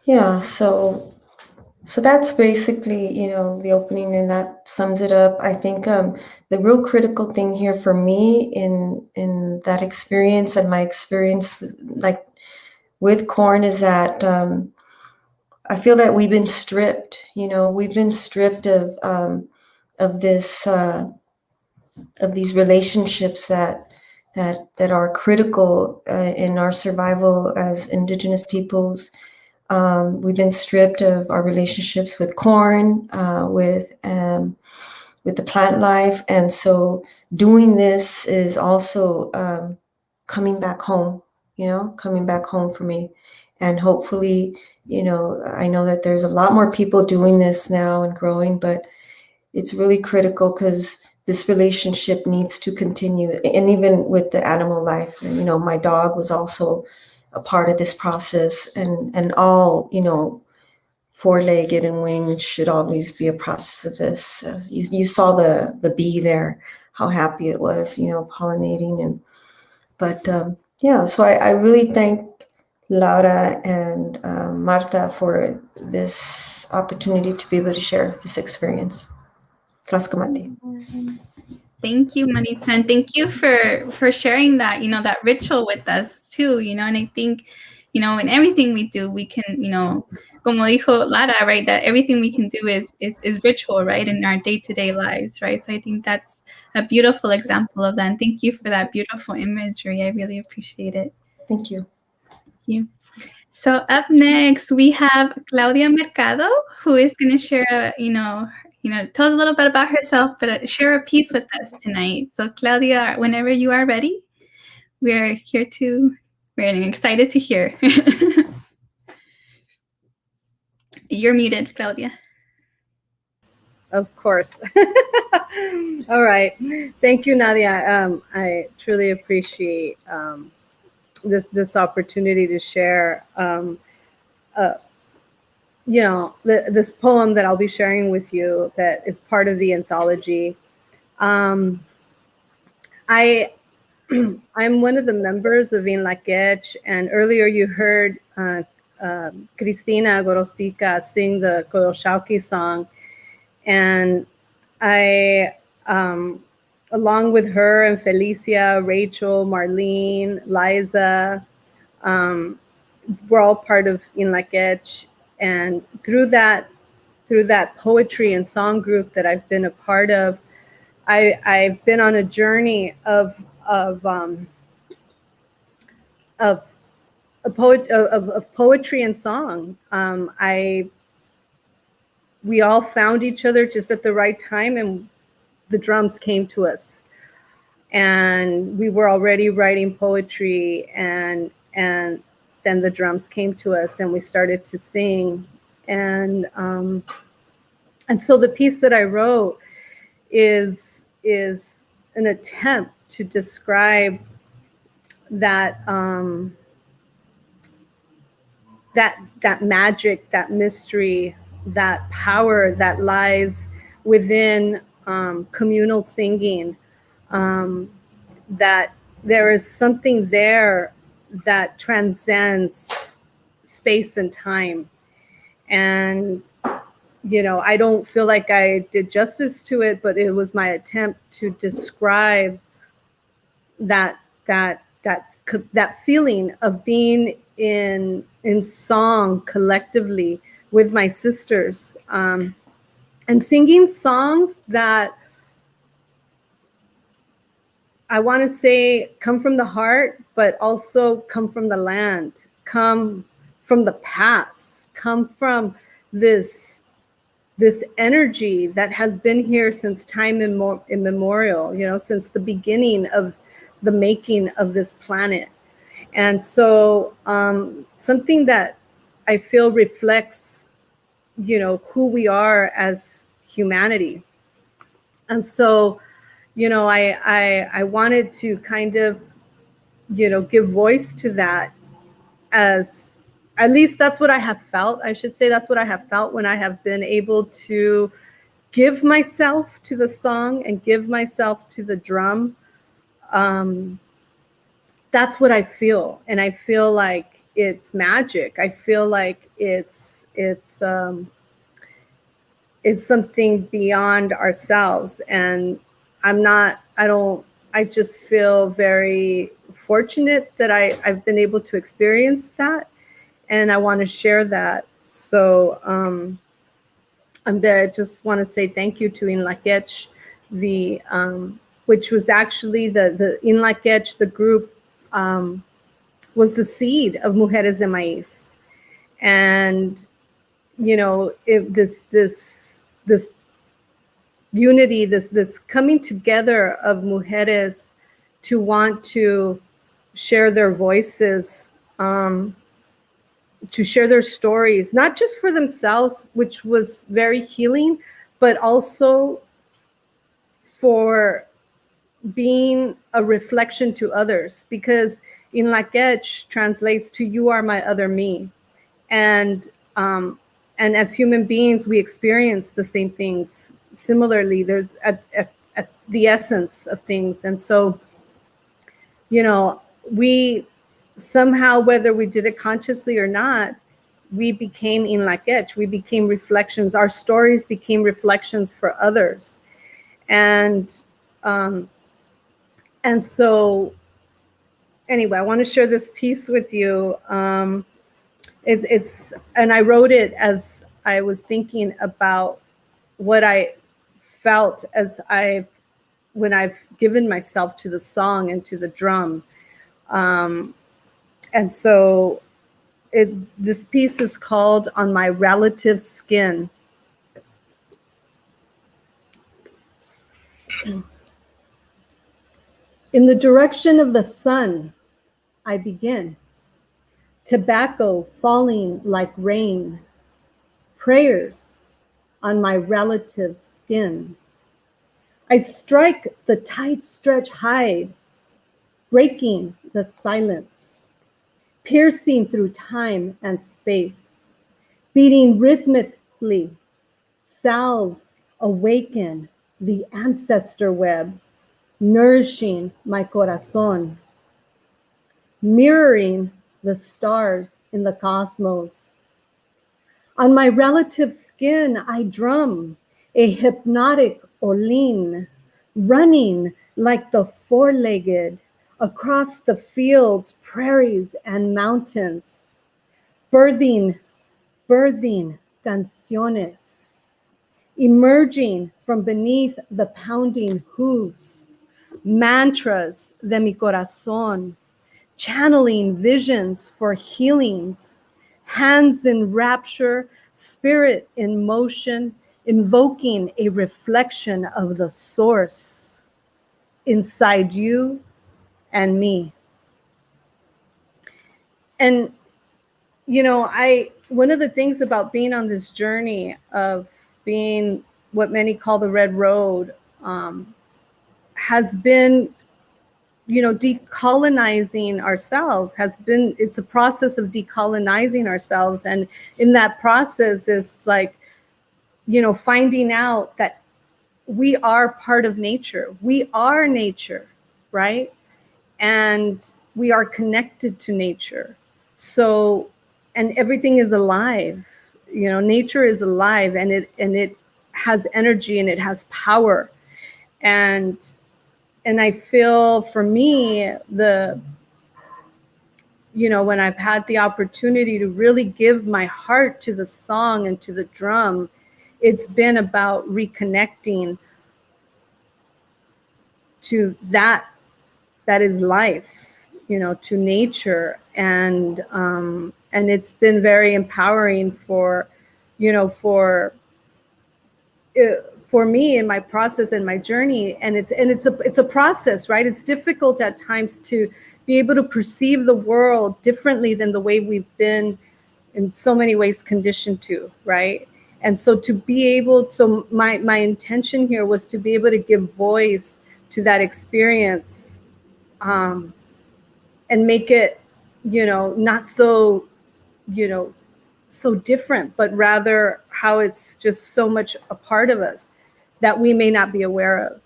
Yeah, so that's basically, the opening, and that sums it up. I think the real critical thing here for me in that experience and my experience with corn is that I feel that we've been stripped. We've been stripped of this of these relationships that are critical in our survival as Indigenous peoples. We've been stripped of our relationships with corn, with the plant life, and so doing this is also coming back home. Coming back home for me, and hopefully, I know that there's a lot more people doing this now and growing, but it's really critical because this relationship needs to continue, and even with the animal life. My dog was also a part of this process, and all, four-legged and winged should always be a process of this. You saw the bee there, how happy it was, pollinating. So I really thank Lara and Marta for this opportunity to be able to share this experience. Tlaxcamati. Thank you, Maritza, and thank you for sharing that, that ritual with us too, and I think, in everything we do, we can, como dijo Lara, right, that everything we can do is ritual, right, in our day-to-day lives, right? So I think that's a beautiful example of that, and thank you for that beautiful imagery. I really appreciate it. Thank you. Thank you. So up next, we have Claudia Mercado, who is going to share, tell us a little bit about herself, but share a piece with us tonight. So Claudia, whenever you are ready, we're excited to hear. You're muted, Claudia. Of course. All right. Thank you, Nadia. I truly appreciate this opportunity to share. This poem that I'll be sharing with you that is part of the anthology. I'm one of the members of Xicanx, and earlier you heard Cristina Gorocica sing the Coyoshauqui song, and I, along with her and Felicia, Rachel, Marlene, Liza, we're all part of Xicanx. And through that poetry and song group that I've been a part of, I've been on a journey of poetry and song. We all found each other just at the right time, and the drums came to us, and we were already writing poetry, and then the drums came to us, and we started to sing, and so the piece that I wrote is an attempt to describe that that magic, that mystery, that power that lies within communal singing, that there is something there that transcends space and time. And, you know, I don't feel like I did justice to it, but it was my attempt to describe that feeling of being in song collectively with my sisters, and singing songs that I want to say come from the heart, but also come from the land, come from the past, come from this energy that has been here since time immemorial, you know, since the beginning of the making of this planet. And so something that I feel reflects, you know, who we are as humanity. And so, you know, I wanted to kind of, you know, give voice to that, as at least that's what I have felt. I should say that's what I have felt when I have been able to give myself to the song and give myself to the drum. That's what I feel. And I feel like it's magic. I feel like it's something beyond ourselves. And I just feel very fortunate that I've been able to experience that. And I want to share that. So I just want to say thank you to Inlaquech, which was actually the Inlaquech, the group, was the seed of Mujeres de Maiz. And, you know, this unity, this coming together of mujeres to want to share their voices, to share their stories, not just for themselves, which was very healing, but also for being a reflection to others, because in Laquech translates to "you are my other me," and as human beings, we experience the same things similarly. They're at the essence of things, and so, you know, we somehow, whether we did it consciously or not, we became in Laquech. We became reflections. Our stories became reflections for others, and so, anyway, I want to share this piece with you. And I wrote it as I was thinking about what I felt when I've given myself to the song and to the drum. And so this piece is called "On My Relative Skin." In the direction of the sun, I begin. Tobacco falling like rain. Prayers on my relative's skin. I strike the tight stretch hide, breaking the silence, piercing through time and space, beating rhythmically. Cells awaken the ancestor web, nourishing my corazón, mirroring the stars in the cosmos. On my relative's skin, I drum a hypnotic olin, running like the four-legged across the fields, prairies, and mountains, birthing canciones, emerging from beneath the pounding hooves, mantras de mi corazón, channeling visions for healings, hands in rapture, spirit in motion, invoking a reflection of the source inside you and me. And, you know, one of the things about being on this journey of being what many call the Red Road has been decolonizing ourselves it's a process of decolonizing ourselves. And in that process is like, finding out that we are part of nature. We are nature, right? And we are connected to nature. So, and everything is alive. Nature is alive, and it has energy and it has power. And I feel for me, when I've had the opportunity to really give my heart to the song and to the drum, it's been about reconnecting to that is life, to nature. And it's been very empowering for me in my process and my journey. And it's a process, right? It's difficult at times to be able to perceive the world differently than the way we've been in so many ways conditioned to, right? And so my intention here was to be able to give voice to that experience, and make it, not so, so different, but rather how it's just so much a part of us that we may not be aware of.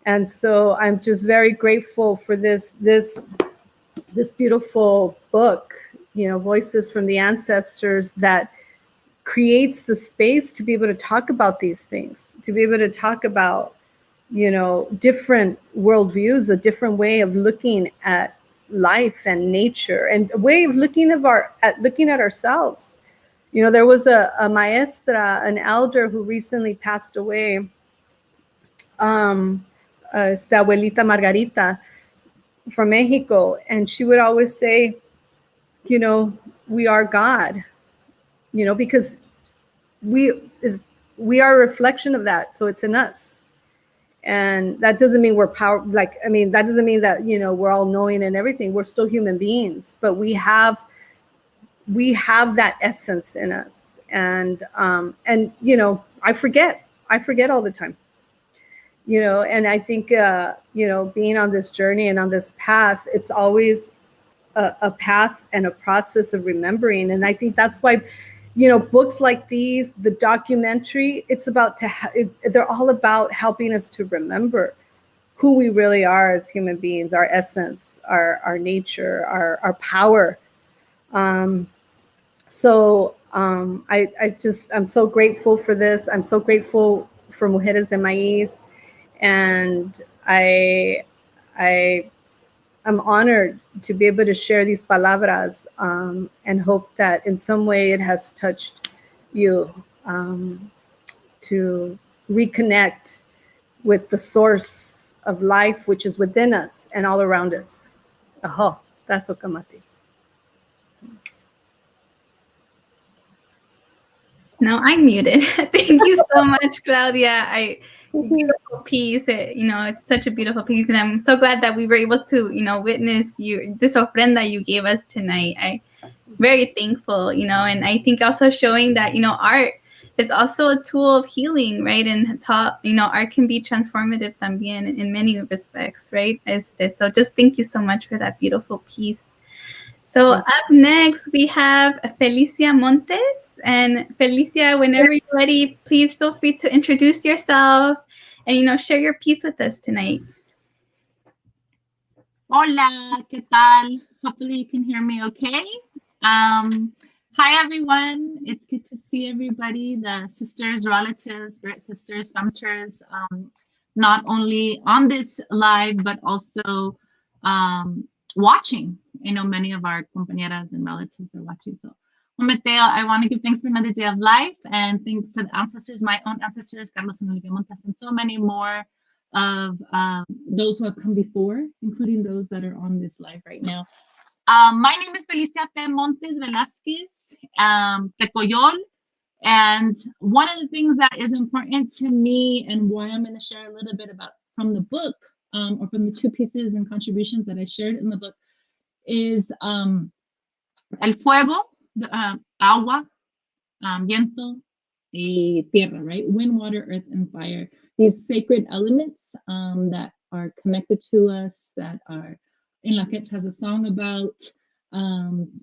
And so I'm just very grateful for this beautiful book, Voices from the Ancestors, that creates the space to be able to talk about these things, to be able to talk about, different worldviews, a different way of looking at life and nature, and a way of looking at ourselves. There was a maestra, an elder who recently passed away, esta abuelita Margarita from Mexico, and she would always say, we are God, because we are a reflection of that, so it's in us. And that doesn't mean we're that doesn't mean that, we're all knowing and everything. We're still human beings, but we have that essence in us. And I forget all the time, and I think, being on this journey and on this path, it's always a path and a process of remembering. And I think that's why, books like these, the documentary, it's about they're all about helping us to remember who we really are as human beings, our essence, our nature, our power. I'm so grateful for this. I'm so grateful for Mujeres de Maiz, and I'm honored to be able to share these palabras, and hope that in some way it has touched you, to reconnect with the source of life, which is within us and all around us. Aho, that's Okamati. No, I'm muted. Thank you so much, Claudia. Beautiful piece. It's such a beautiful piece, and I'm so glad that we were able to, witness this ofrenda you gave us tonight. I'm very thankful, and I think also showing that, art is also a tool of healing, right? And art can be transformative también in many respects, right? So just thank you so much for that beautiful piece. So up next, we have Felicia Montes. And Felicia, whenever you're ready, please feel free to introduce yourself and, share your piece with us tonight. Hola, ¿qué tal? Hopefully you can hear me okay. Hi, everyone. It's good to see everybody, the sisters, relatives, spirit sisters, femters, not only on this live, but also watching. I know many of our compañeras and relatives are watching. So, I want to give thanks for another day of life, and thanks to the ancestors, my own ancestors, Carlos and Felicia Montes, and so many more of those who have come before, including those that are on this live right now. My name is Felicia Fe Montes Velázquez, Tecoyol, and one of the things that is important to me, and why I'm going to share a little bit about from the book, or from the two pieces and contributions that I shared in the book, is el fuego, agua, viento, y tierra, right? Wind, water, earth, and fire. These sacred elements that are connected to us, that are in Latinx has a song about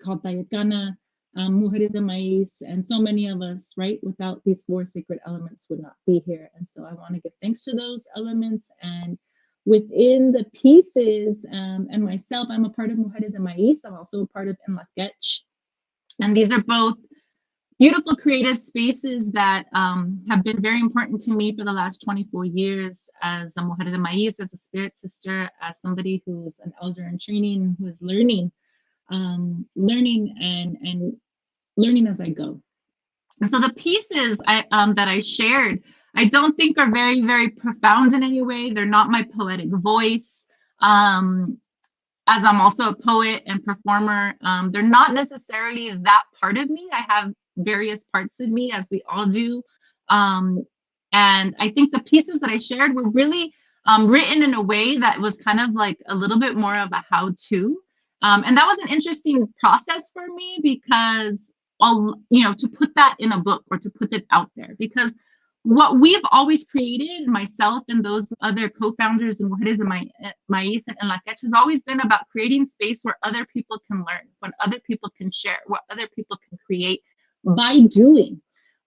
called Tayetana, Mujeres de Maiz, and so many of us, right? Without these 4 sacred elements would not be here. And so I want to give thanks to those elements. And within the pieces, and myself, I'm a part of Mujeres de Maiz. I'm also a part of Latinx. And these are both beautiful creative spaces that have been very important to me for the last 24 years as a Mujer de Maiz, as a spirit sister, as somebody who's an elder in training, who is learning and learning as I go. And so the pieces that I shared, I don't think are very, very profound in any way. They're not my poetic voice. As I'm also a poet and performer, they're not necessarily that part of me. I have various parts of me, as we all do. And I think the pieces that I shared were really written in a way that was kind of like a little bit more of a how-to. And that was an interesting process for me because, to put that in a book or to put it out there, because what we've always created, myself and those other co-founders in Mujeres de Maiz and Latinx, has always been about creating space where other people can learn, when other people can share, what other people can create by doing.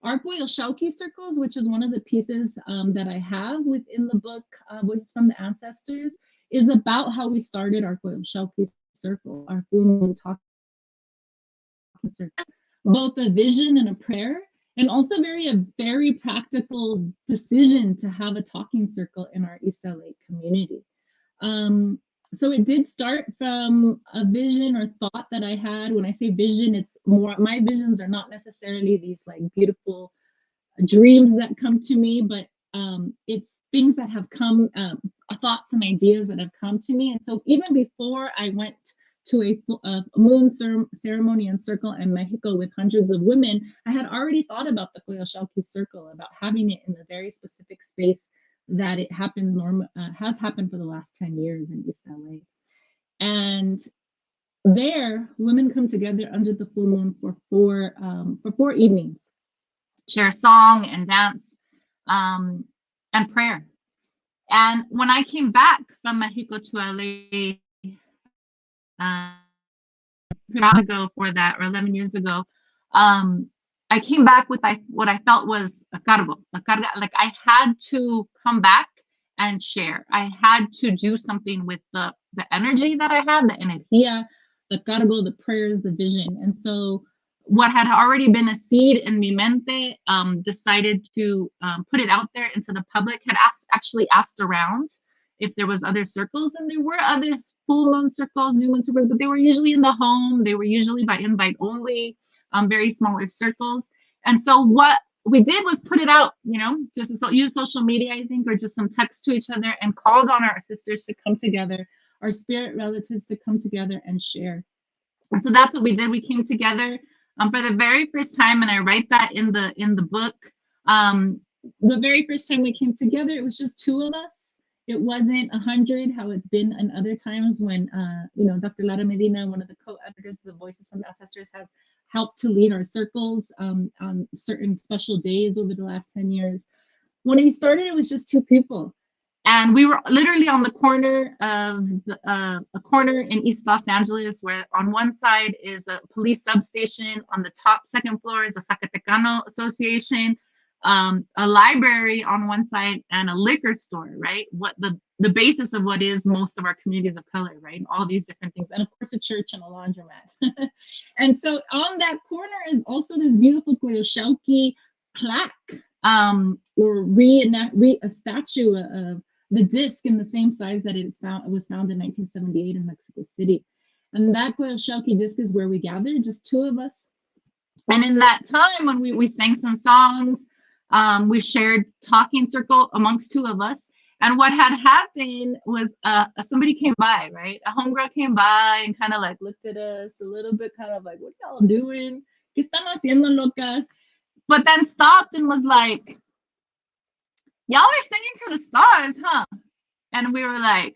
Our Shauki circles, which is one of the pieces that I have within the book, Voices from the Ancestors, is about how we started our Shauki circle, our full moon talking circle, both a vision and a prayer. And also a very practical decision to have a talking circle in our East LA community. So it did start from a vision or thought that I had. When I say vision, it's more, my visions are not necessarily these like beautiful dreams that come to me, but it's things that have come, thoughts and ideas that have come to me. And so even before I went to a moon ceremony and circle in Mexico with hundreds of women, I had already thought about the Coyolxauhqui circle, about having it in the very specific space that it happens has happened for the last 10 years in East LA. And there, women come together under the full moon for four evenings, share song and dance and prayer. And when I came back from Mexico to LA, ago for that, or 11 years ago, I came back with what I felt was a cargo. Like I had to come back and share. I had to do something with the energy that I had, the energía, the cargo, the prayers, the vision. And so what had already been a seed in mi mente, decided to put it out there into the public, had actually asked around if there was other circles, and there were other full moon circles, new moon circles, but they were usually in the home. They were usually by invite only, very smaller circles. And so what we did was put it out, just use social media, I think, or just some text to each other, and called on our sisters to come together, our spirit relatives to come together and share. And so that's what we did. We came together for the very first time, and I write that in the book. The very first time we came together, it was just 2 of us. It wasn't 100, how it's been in other times when, Dr. Lara Medina, one of the co-editors of the Voices from the Ancestors, has helped to lead our circles on certain special days over the last 10 years. When he started, it was just 2 people. And we were literally on the corner of a corner in East Los Angeles, where on one side is a police substation. On the top 2nd floor is a Zacatecano Association. A library on one side, and a liquor store, right? What the basis of what is most of our communities of color, right? All these different things, and of course a church and a laundromat. And so on that corner is also this beautiful Coyolxauhqui plaque, or a statue of the disc in the same size that it was found in 1978 in Mexico City. And that Coyolxauhqui disc is where we gathered, just 2 of us. And in that time, when we sang some songs, we shared talking circle amongst 2 of us. And what had happened was somebody came by, right? A homegirl came by and kind of like looked at us a little bit, kind of like, what y'all doing? ¿Qué están haciendo, locas? But then stopped and was like, y'all are singing to the stars, huh? And we were like,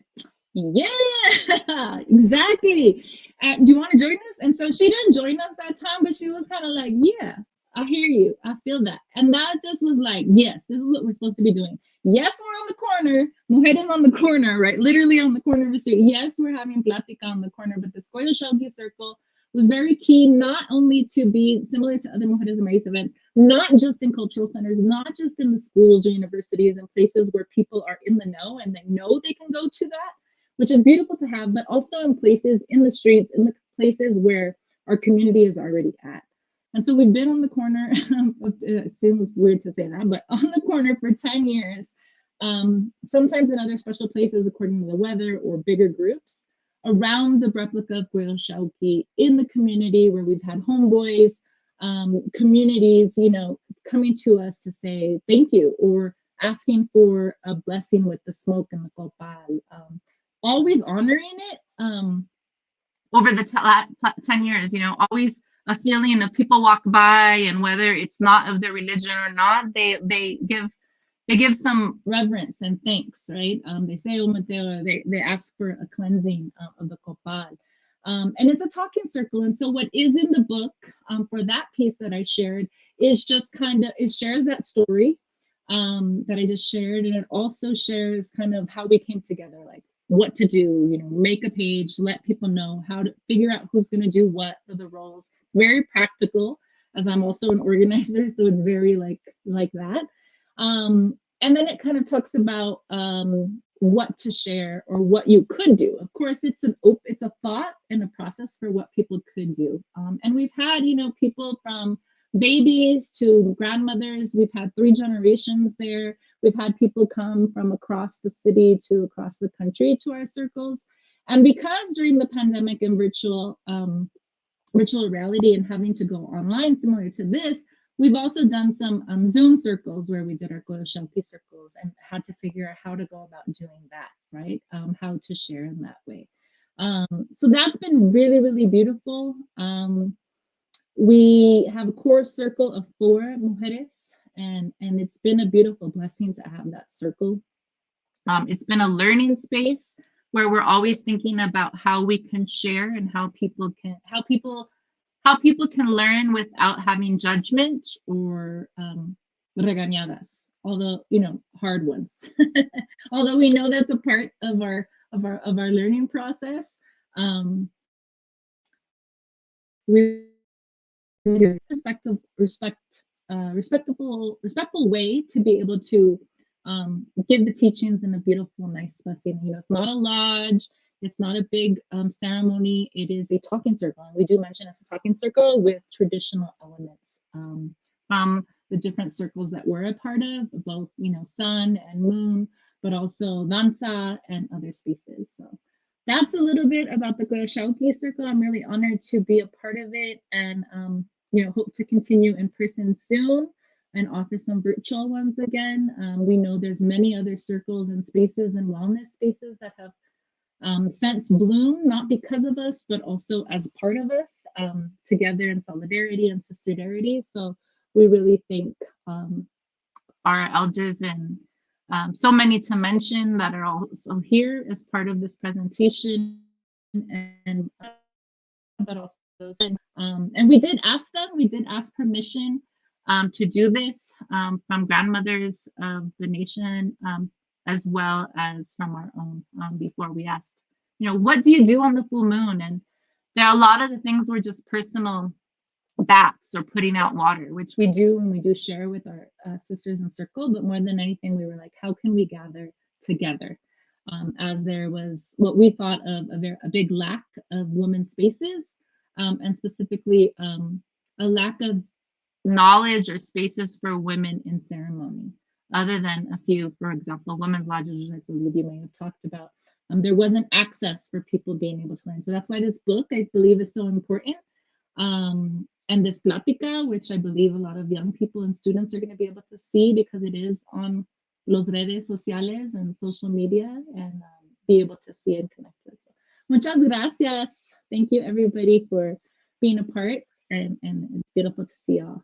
yeah, exactly. Do you want to join us? And so she didn't join us that time, but she was kind of like, yeah, I hear you. I feel that. And that just was like, yes, this is what we're supposed to be doing. Yes, we're on the corner. Mujeres on the corner, right? Literally on the corner of the street. Yes, we're having plática on the corner, but the Scoyoshelgi circle was very key, not only to be similar to other Mujeres de Maíz events, not just in cultural centers, not just in the schools or universities and places where people are in the know and they know they can go to that, which is beautiful to have, but also in places, in the streets, in the places where our community is already at. And so we've been on the corner, it seems weird to say that, but on the corner for 10 years, sometimes in other special places according to the weather or bigger groups, around the replica of Coyolxauhqui in the community where we've had homeboys, communities, you know, coming to us to say thank you or asking for a blessing with the smoke and the copal, always honoring it over the 10 years, you know, always a feeling of people walk by and whether it's not of their religion or not, they give some reverence and thanks, right? They say Mateo, they ask for a cleansing of the copal. And it's a talking circle. And so what is in the book for that piece that I shared is just kind of, it shares that story that I just shared. And it also shares kind of how we came together, like what to do, you know, make a page, let people know how to figure out who's going to do what for the roles. It's very practical, as I'm also an organizer, so it's very like that. And then it kind of talks about what to share or what you could do. Of course, it's a thought and a process for what people could do. And we've had, you know, people from babies to grandmothers. We've had 3 generations there. We've had people come from across the city to across the country to our circles. And because during the pandemic and virtual reality and having to go online similar to this, we've also done some Zoom circles where we did our Coyolxauhqui circles and had to figure out how to go about doing that, right? How to share in that way. So that's been really, really beautiful. We have a core circle of 4 mujeres, and it's been a beautiful blessing to have that circle. It's been a learning space where we're always thinking about how we can share and how people can learn without having judgment or regañadas, although, you know, hard ones. Although we know that's a part of our learning process. We respectful way to be able to give the teachings in a beautiful, nice blessing. You know, it's not a lodge, it's not a big ceremony. It is a talking circle, and we do mention it's a talking circle with traditional elements from the different circles that we're a part of, both, you know, sun and moon, but also danza and other spaces. So that's a little bit about the Coyolxauhqui circle. I'm really honored to be a part of it, and you know, hope to continue in person soon and offer some virtual ones again. We know there's many other circles and spaces and wellness spaces that have since bloomed, not because of us, but also as part of us, together in solidarity and sisterity. So we really thank our elders and so many to mention that are also here as part of this presentation, and but also and we did ask permission to do this from grandmothers of the nation, as well as from our own, before we asked, you know, what do you do on the full moon? And there are a lot of the things were just personal baths or putting out water, which we do, and we do share with our sisters in circle. But more than anything, we were like, how can we gather together? As there was what we thought of a big lack of women's spaces, and specifically a lack of knowledge or spaces for women in ceremony, other than a few, for example, women's lodges, which I believe you may have talked about. There wasn't access for people being able to learn. So that's why this book, I believe, is so important. And this plática, which I believe a lot of young people and students are going to be able to see because it is on los redes sociales and social media, and be able to see and connect with. So, muchas gracias. Thank you, everybody, for being a part, and it's beautiful to see y'all.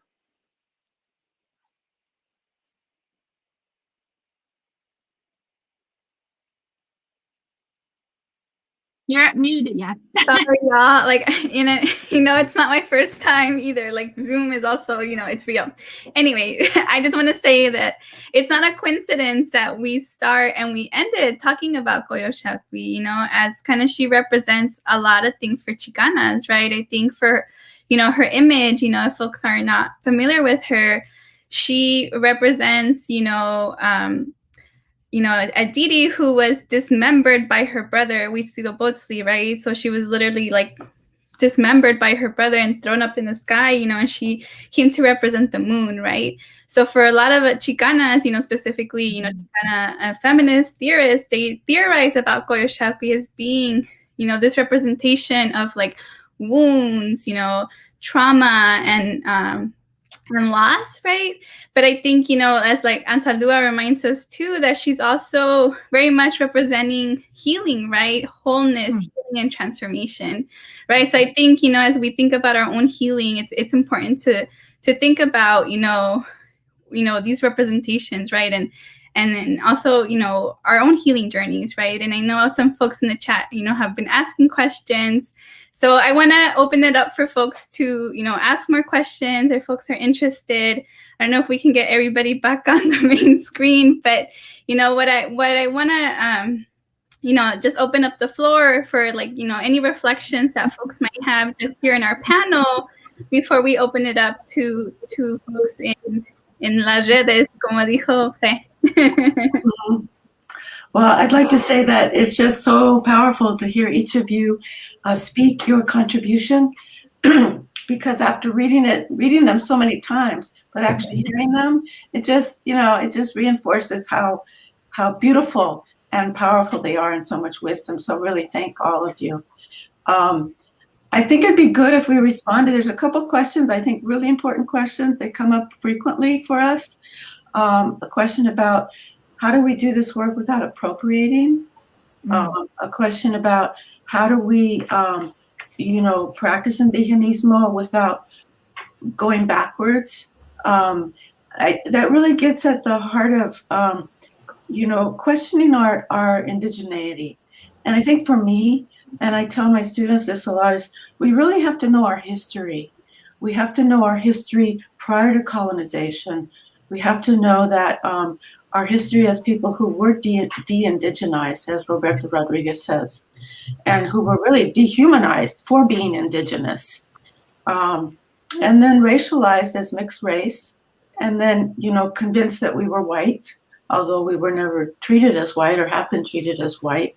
You're muted, yeah. Sorry, y'all. Like, it's not my first time either. Like, Zoom is also, it's real. Anyway, I just want to say that it's not a coincidence that we start and we ended talking about Coyoshaqui, as kind of she represents a lot of things for Chicanas, right? I think for, her image, if folks are not familiar with her, she represents, a Didi who was dismembered by her brother, Huitzilopochtli, right? So she was literally like dismembered by her brother and thrown up in the sky, and she came to represent the moon, right? So for a lot of Chicanas, specifically, Chicana feminist theorists, they theorize about Coyoshaqui as being, this representation of like wounds, trauma and loss, right? But I think, as like Ansaldúa reminds us too, that she's also very much representing healing, right? Wholeness, healing and transformation, right? So I think, as we think about our own healing, it's important to think about, these representations, right? And then also, our own healing journeys, right? And I know some folks in the chat, have been asking questions. So I want to open it up for folks to, ask more questions if folks are interested. I don't know if we can get everybody back on the main screen, but, what I want to, just open up the floor for like, any reflections that folks might have just here in our panel before we open it up to folks in las redes, como dijo Fe. Well, I'd like to say that it's just so powerful to hear each of you speak your contribution, because after reading them so many times, but actually hearing them, it just reinforces how beautiful and powerful they are and so much wisdom. So really thank all of you. I think it'd be good if we responded. There's a couple questions, I think really important questions. They come up frequently for us. A question about how do we do this work without appropriating? A question about how do we, practice indigenismo without going backwards? That really gets at the heart of, questioning our indigeneity. And I think for me, and I tell my students this a lot, is we really have to know our history. We have to know our history prior to colonization. We have to know that our history as people who were de-indigenized, as Roberto Rodriguez says, and who were really dehumanized for being indigenous, and then racialized as mixed race, and then, convinced that we were white, although we were never treated as white or have been treated as white.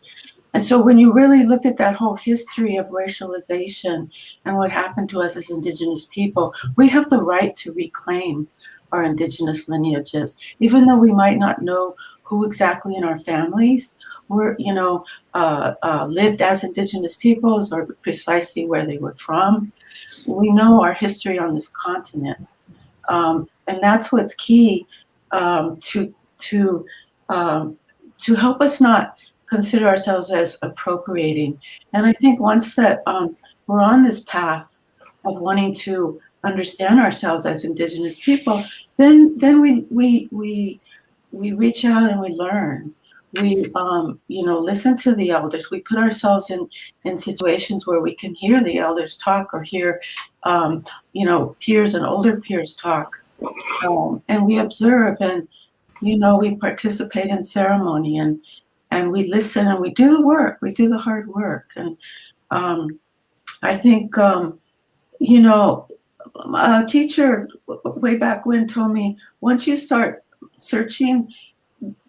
And so when you really look at that whole history of racialization and what happened to us as indigenous people, we have the right to reclaim our indigenous lineages, even though we might not know who exactly in our families were, lived as indigenous peoples or precisely where they were from. We know our history on this continent, and that's what's key to help us not consider ourselves as appropriating. And I think once that we're on this path of wanting to understand ourselves as indigenous people, then we reach out and we learn. We listen to the elders. We put ourselves in situations where we can hear the elders talk or hear peers and older peers talk, and we observe and we participate in ceremony and we listen and we do the work. We do the hard work. And I think a teacher way back when told me, once you start searching,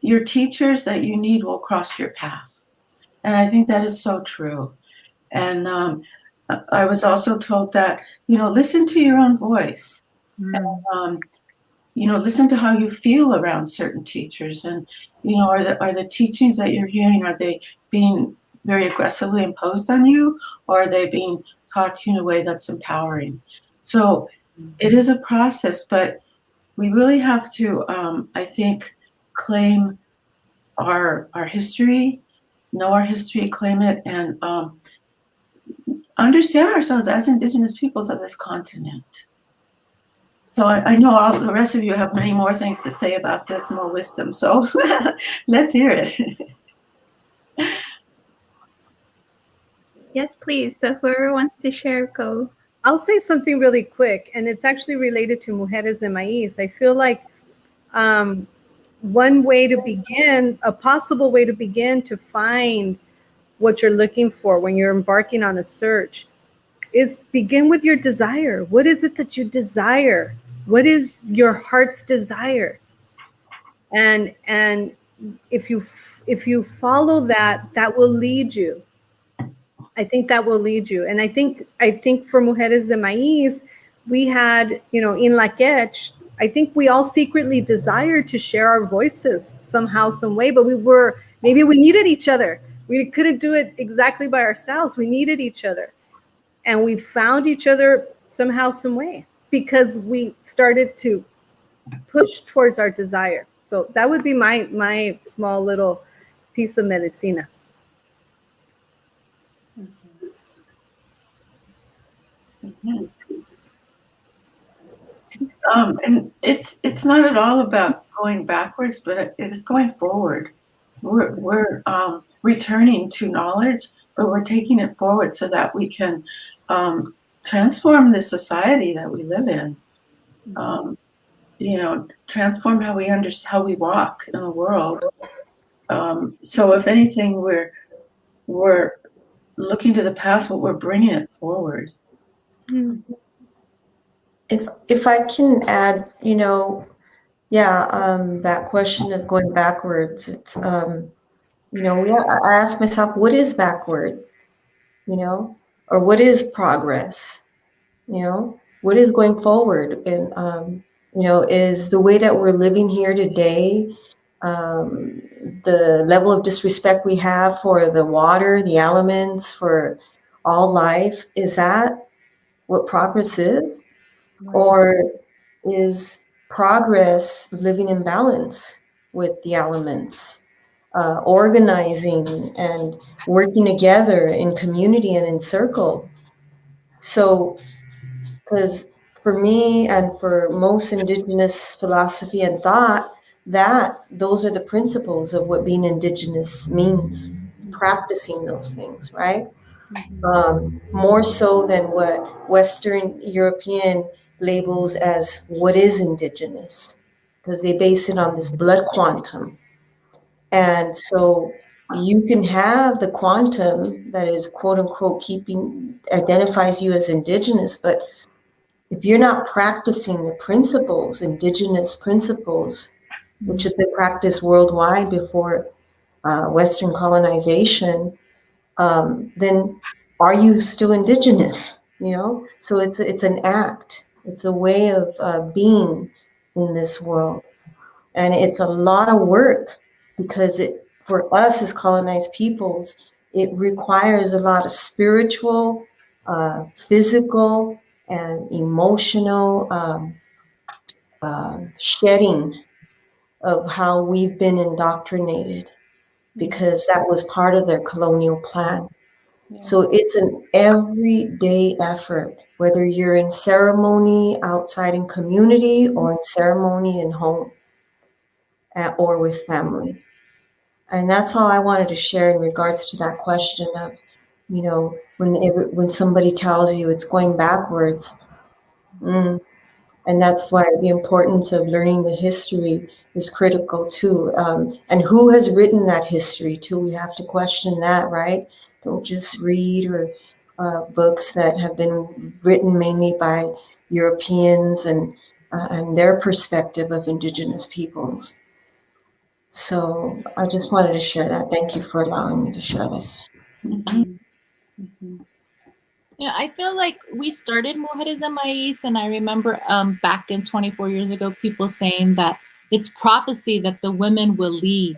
your teachers that you need will cross your path. And I think that is so true. And I was also told that, listen to your own voice. And, listen to how you feel around certain teachers. And, are the teachings that you're hearing, are they being very aggressively imposed on you, or are they being taught to you in a way that's empowering? So it is a process, but we really have to, I think, claim our history, know our history, claim it, and understand ourselves as indigenous peoples of this continent. So I know all the rest of you have many more things to say about this, more wisdom. So let's hear it. Yes, please. So whoever wants to share, go. I'll say something really quick, and it's actually related to Mujeres de Maiz. I feel like one way to begin, a possible way to begin to find what you're looking for when you're embarking on a search, is begin with your desire. What is it that you desire? What is your heart's desire? And if you follow that, that will lead you. I think that will lead you. And I think for Mujeres de Maiz, we had, in La Quech, I think we all secretly desired to share our voices somehow, some way, but maybe we needed each other. We couldn't do it exactly by ourselves. We needed each other. And we found each other somehow, some way, because we started to push towards our desire. So that would be my small little piece of medicina. And it's not at all about going backwards, but it's going forward. We're returning to knowledge, but we're taking it forward so that we can transform the society that we live in. Transform how we walk in the world. So if anything, we're looking to the past, but we're bringing it forward. If I can add, that question of going backwards, it's, I ask myself, what is backwards, or what is progress, what is going forward? And, is the way that we're living here today, the level of disrespect we have for the water, the elements, for all life, is that what progress is? Or is progress living in balance with the elements, organizing and working together in community and in circle? So, because for me and for most indigenous philosophy and thought, those are the principles of what being indigenous means, practicing those things, right? More so than what Western European labels as what is indigenous, because they base it on this blood quantum. And so you can have the quantum that is quote unquote identifies you as indigenous, but if you're not practicing the principles, indigenous principles, which have been practiced worldwide before Western colonization, then are you still indigenous? So it's an act. It's a way of being in this world, and it's a lot of work because for us as colonized peoples, it requires a lot of spiritual, physical, and emotional shedding of how we've been indoctrinated, because that was part of their colonial plan. So it's an everyday effort, whether you're in ceremony outside in community or in ceremony in home or with family. And that's all I wanted to share in regards to that question of, when somebody tells you it's going backwards. And that's why the importance of learning the history is critical too. And who has written that history too? We have to question that, right? Don't just read books that have been written mainly by Europeans and their perspective of indigenous peoples. So I just wanted to share that. Thank you for allowing me to share this. Yeah, I feel like we started Mujeres de Maiz, and I remember back in 24 years ago, people saying that it's prophecy that the women will lead.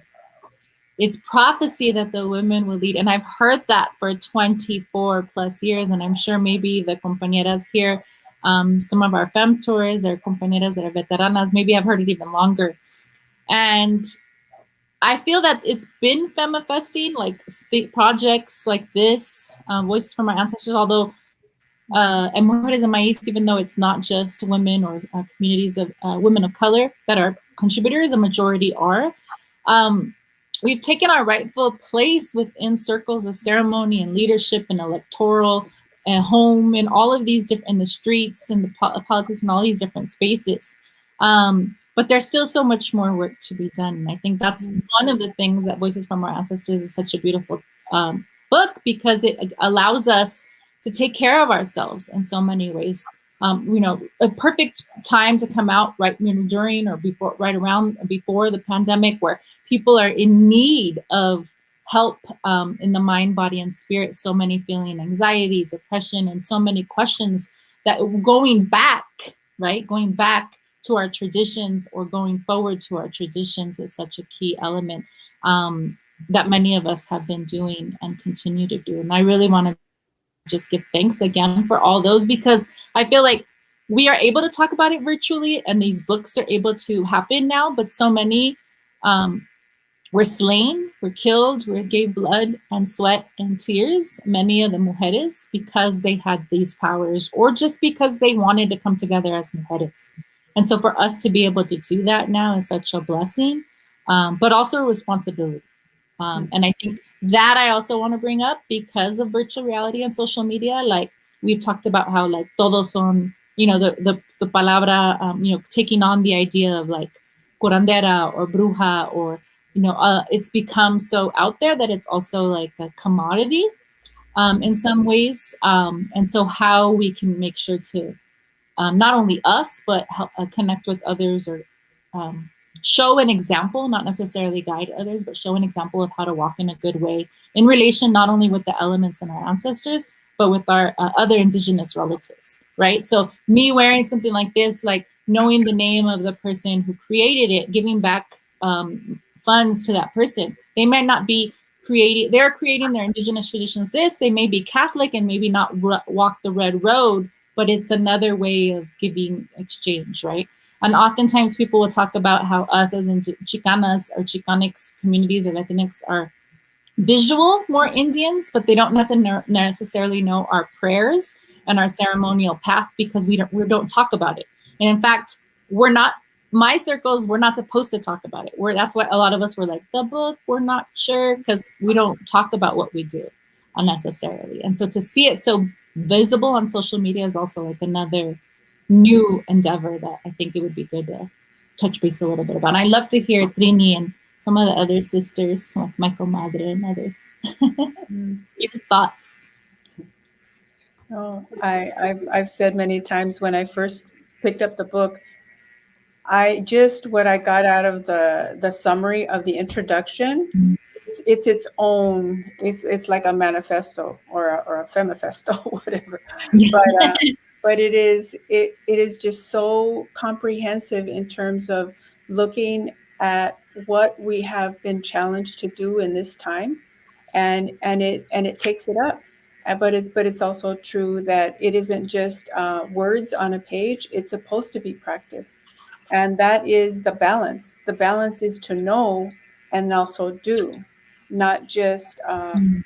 It's prophecy that the women will lead. And I've heard that for 24 plus years, and I'm sure maybe the compañeras here, some of our femtours or compañeras that are veteranas, maybe have heard it even longer. And I feel that it's been femifesting, like state projects like this, Voices from Our Ancestors, although, and Mujeres de Maiz, even though it's not just women or communities of women of color that are contributors, a majority are. we've taken our rightful place within circles of ceremony and leadership and electoral and home and all of these different, in the streets and the politics and all these different spaces. But there's still so much more work to be done. And I think that's one of the things that Voices from Our Ancestors is such a beautiful book, because it allows us to take care of ourselves in so many ways. A perfect time to come out right during or before, right around before the pandemic, where people are in need of help in the mind, body, and spirit. So many feeling anxiety, depression, and so many questions that going back to our traditions or going forward to our traditions is such a key element that many of us have been doing and continue to do. And I really want to just give thanks again for all those, because I feel like we are able to talk about it virtually and these books are able to happen now, but so many were slain, were killed, were gave blood and sweat and tears, many of the mujeres, because they had these powers or just because they wanted to come together as mujeres. And so for us to be able to do that now is such a blessing, but also a responsibility. And I think that I also want to bring up because of virtual reality and social media. Like we've talked about how like todos son, the palabra, taking on the idea of like curandera or bruja or, it's become so out there that it's also like a commodity in some ways. And so how we can make sure to not only us, but help, connect with others or show an example, not necessarily guide others, but show an example of how to walk in a good way in relation, not only with the elements and our ancestors, but with our other indigenous relatives, right? So me wearing something like this, like knowing the name of the person who created it, giving back funds to that person. They might not be they're creating their indigenous traditions they may be Catholic and maybe not walk the red road, but it's another way of giving exchange, right? And oftentimes people will talk about how us as in Chicanas or Xicanx communities or Latinx are visual, more Indians, but they don't necessarily know our prayers and our ceremonial path because we don't talk about it. And in fact, my circles, we're not supposed to talk about it. That's why a lot of us were like, the book, we're not sure, because we don't talk about what we do unnecessarily. And so to see it so visible on social media is also like another new endeavor that I think it would be good to touch base a little bit about. And I love to hear Trini and some of the other sisters, like Michael Madre and others, your thoughts. Oh, I've said many times when I first picked up the book, what I got out of the summary of the introduction, it's its own, it's like a manifesto or a femifesto, whatever. But it is just so comprehensive in terms of looking at what we have been challenged to do in this time, and it takes it up. But it's also true that it isn't just words on a page. It's supposed to be practiced, and that is the balance. The balance is to know and also do, not just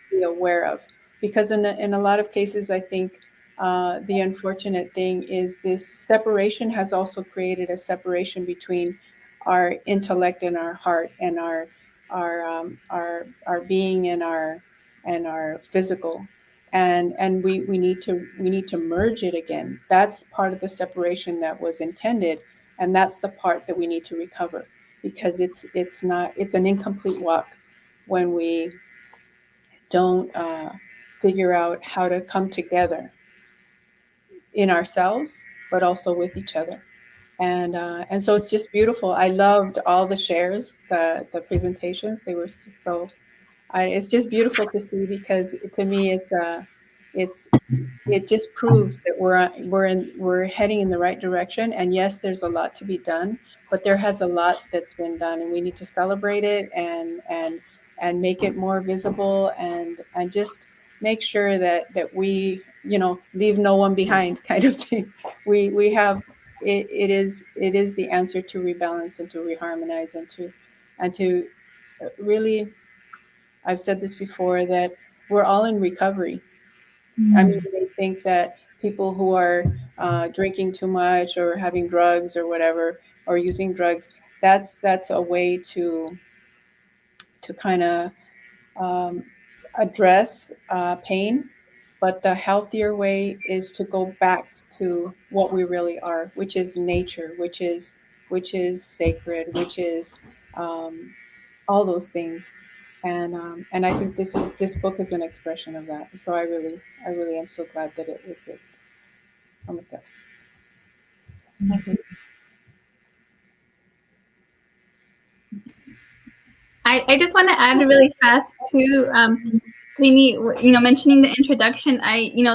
be aware of. Because in a lot of cases, I think the unfortunate thing is this separation has also created a separation between our intellect and our heart and our being and our physical, and we need to merge it again. That's part of the separation that was intended, and that's the part that we need to recover, because it's an incomplete walk when we don't figure out how to come together in ourselves, but also with each other. And so it's just beautiful. I loved all the shares, the presentations. They were so. It's just beautiful to see, because to me it just proves that we're heading in the right direction. And yes, there's a lot to be done, but there has a lot that's been done, and we need to celebrate it and make it more visible and just make sure that we leave no one behind, kind of thing. We have it is the answer to rebalance and to reharmonize and to really, I've said this before, that we're all in recovery. I mean, they think that people who are drinking too much or having drugs or whatever, or using drugs, that's a way to kind of address pain, but the healthier way is to go back to what we really are, which is nature, which is sacred, which is all those things. And I think this book is an expression of that. So I really am so glad that it exists. I just want to add really fast too, Trini, mentioning the introduction,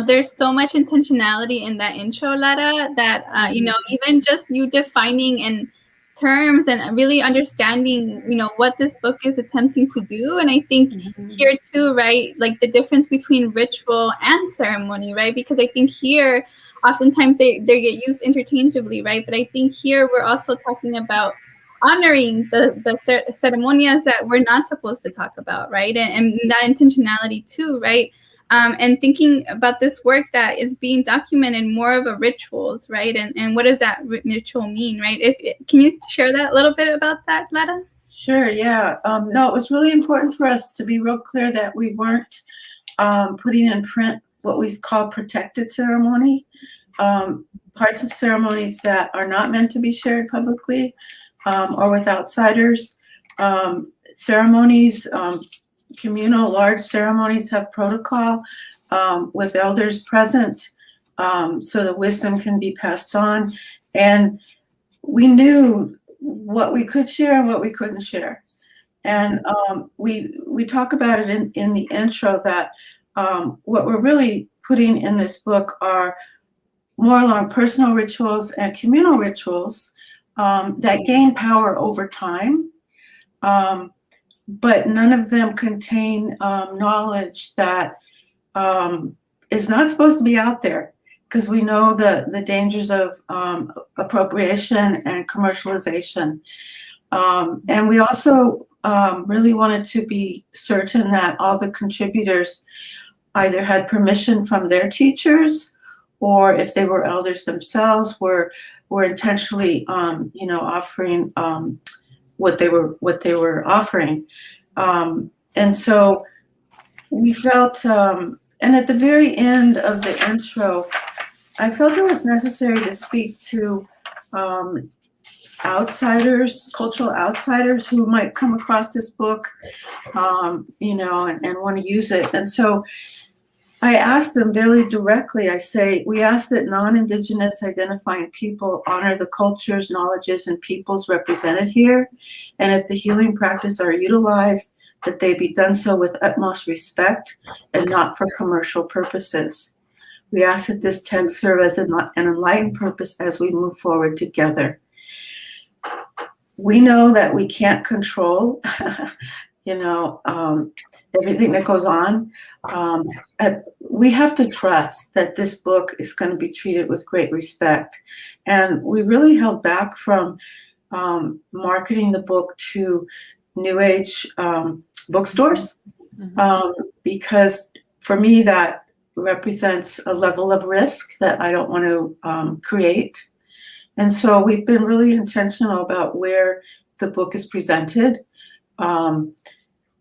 there's so much intentionality in that intro, Lara, that, even just you defining in terms and really understanding, what this book is attempting to do. And I think here too, right, like the difference between ritual and ceremony, right? Because I think here, oftentimes they get used interchangeably, right? But I think here we're also talking about honoring the ceremonias that we're not supposed to talk about, right? And that intentionality too, right? And thinking about this work that is being documented more of a rituals, right? And what does that ritual mean, right? Can you share that a little bit about that, Lara? Sure, yeah. No, it was really important for us to be real clear that we weren't putting in print what we call protected ceremony, parts of ceremonies that are not meant to be shared publicly, or with outsiders. Ceremonies, communal large ceremonies have protocol with elders present, so the wisdom can be passed on. And we knew what we could share and what we couldn't share. And we talk about it in the intro that what we're really putting in this book are more along personal rituals and communal rituals that gain power over time, but none of them contain knowledge that is not supposed to be out there, because we know the dangers of appropriation and commercialization. And we also really wanted to be certain that all the contributors either had permission from their teachers, or if they were elders themselves, were intentionally, offering what they were offering. And so we felt, and at the very end of the intro, I felt it was necessary to speak to outsiders, cultural outsiders who might come across this book, and want to use it. And so I asked them very directly, we ask that non-Indigenous identifying people honor the cultures, knowledges, and peoples represented here. And if the healing practice are utilized, that they be done so with utmost respect and not for commercial purposes. We ask that this text serve as an enlightened purpose as we move forward together. We know that we can't control everything that goes on. We have to trust that this book is going to be treated with great respect. And we really held back from marketing the book to New Age bookstores, because for me that represents a level of risk that I don't want to create. And so we've been really intentional about where the book is presented.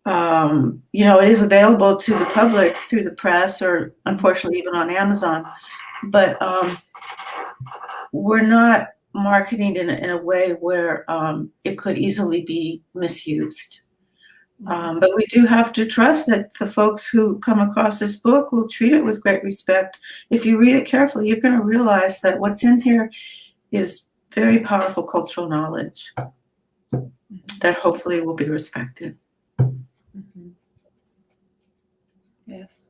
It is available to the public through the press, or unfortunately even on Amazon, but we're not marketing in a way where it could easily be misused. But we do have to trust that the folks who come across this book will treat it with great respect. If you read it carefully, you're going to realize that what's in here is very powerful cultural knowledge that hopefully will be respected. Yes.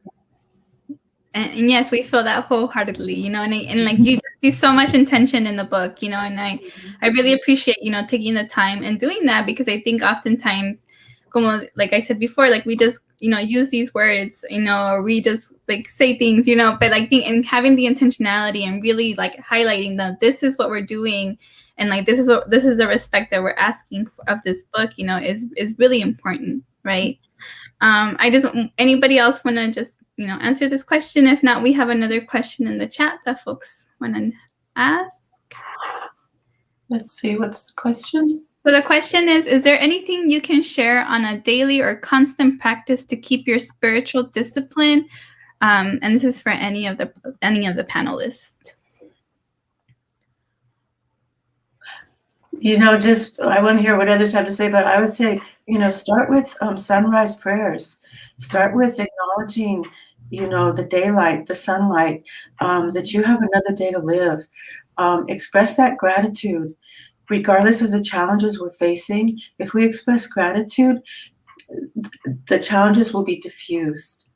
And yes, we feel that wholeheartedly, and like you see so much intention in the book, and I really appreciate, taking the time and doing that, because I think oftentimes, like I said before, like we just, use these words, or we just like say things, but like and having the intentionality and really like highlighting that this is what we're doing, and like this is the respect that we're asking of this book, is really important, right? Anybody else want to just, answer this question? If not, we have another question in the chat that folks want to ask. Let's see, what's the question? So the question is there anything you can share on a daily or constant practice to keep your spiritual discipline? And this is for any of the panelists. You know, just I want to hear what others have to say, but I would say, you know, start with sunrise prayers. Start with acknowledging, you know, the daylight, the sunlight, that you have another day to live. Express that gratitude, regardless of the challenges we're facing. If we express gratitude, the challenges will be diffused.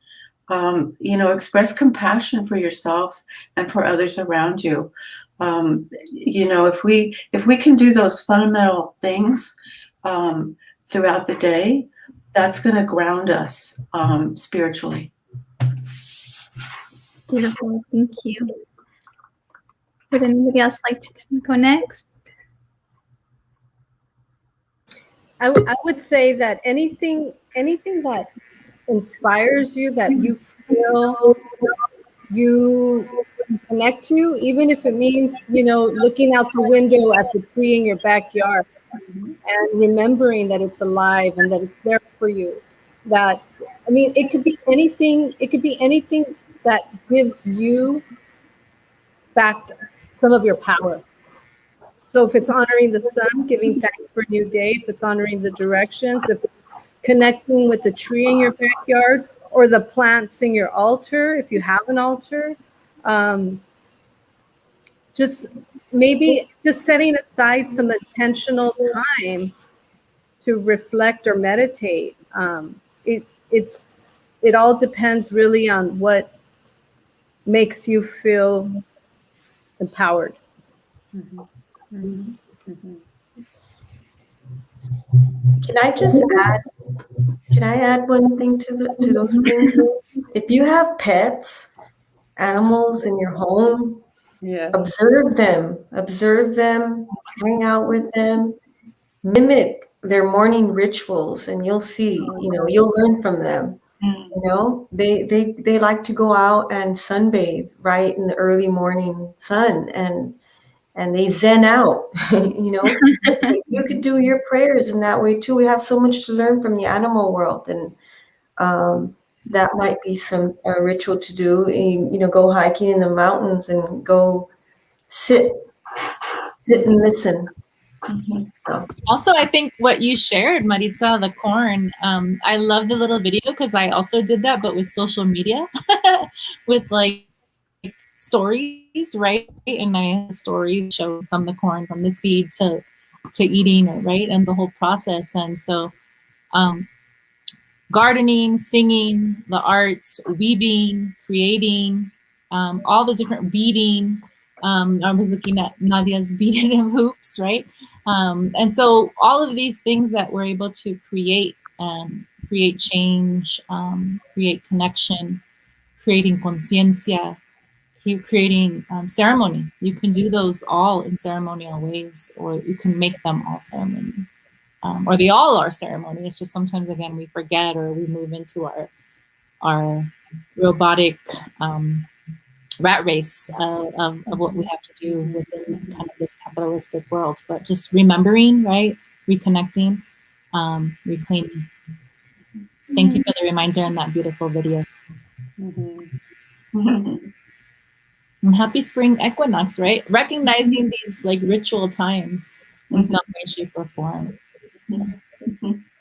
You know, express compassion for yourself and for others around you. You know, if we can do those fundamental things throughout the day, that's going to ground us spiritually. Beautiful, thank you. Would anybody else like to go next? I would say that anything that inspires you, that you feel you connect to, even if it means, you know, looking out the window at the tree in your backyard and remembering that it's alive and that it's there for you. That, I mean, it could be anything that gives you back some of your power. So if it's honoring the sun, giving thanks for a new day, if it's honoring the directions, if it's connecting with the tree in your backyard or the plants in your altar, if you have an altar, just setting aside some intentional time to reflect or meditate. It all depends really on what makes you feel empowered. Mm-hmm. Mm-hmm. Mm-hmm. Can I add one thing to those things? If you have pets, animals in your home, Yes. observe them, hang out with them, mimic their morning rituals, and you'll see, you know, you'll learn from them. You know, they like to go out and sunbathe right in the early morning sun, and they zen out. You know, you could do your prayers in that way too. We have so much to learn from the animal world, and that might be some ritual to do. You know, go hiking in the mountains and go sit and listen. Mm-hmm. So. Also, I think what you shared, Maritza, the corn, I love the little video because I also did that, but with social media, with like stories, right? And I have stories show from the corn, from the seed to eating it, right? And the whole process. And so gardening, singing, the arts, weaving, creating, all the different beading. I was looking at Nadia's beaded and hoops, right? And so all of these things that we're able to create change, create connection, creating conciencia, creating ceremony. You can do those all in ceremonial ways, or you can make them all ceremony. Or they all are ceremony. It's just sometimes, again, we forget or we move into our robotic rat race of what we have to do within kind of this capitalistic world. But just remembering, right? Reconnecting, reclaiming. Thank you for the reminder and that beautiful video. Mm-hmm. And happy spring equinox, right? Recognizing these like ritual times in some way, shape, or form. So,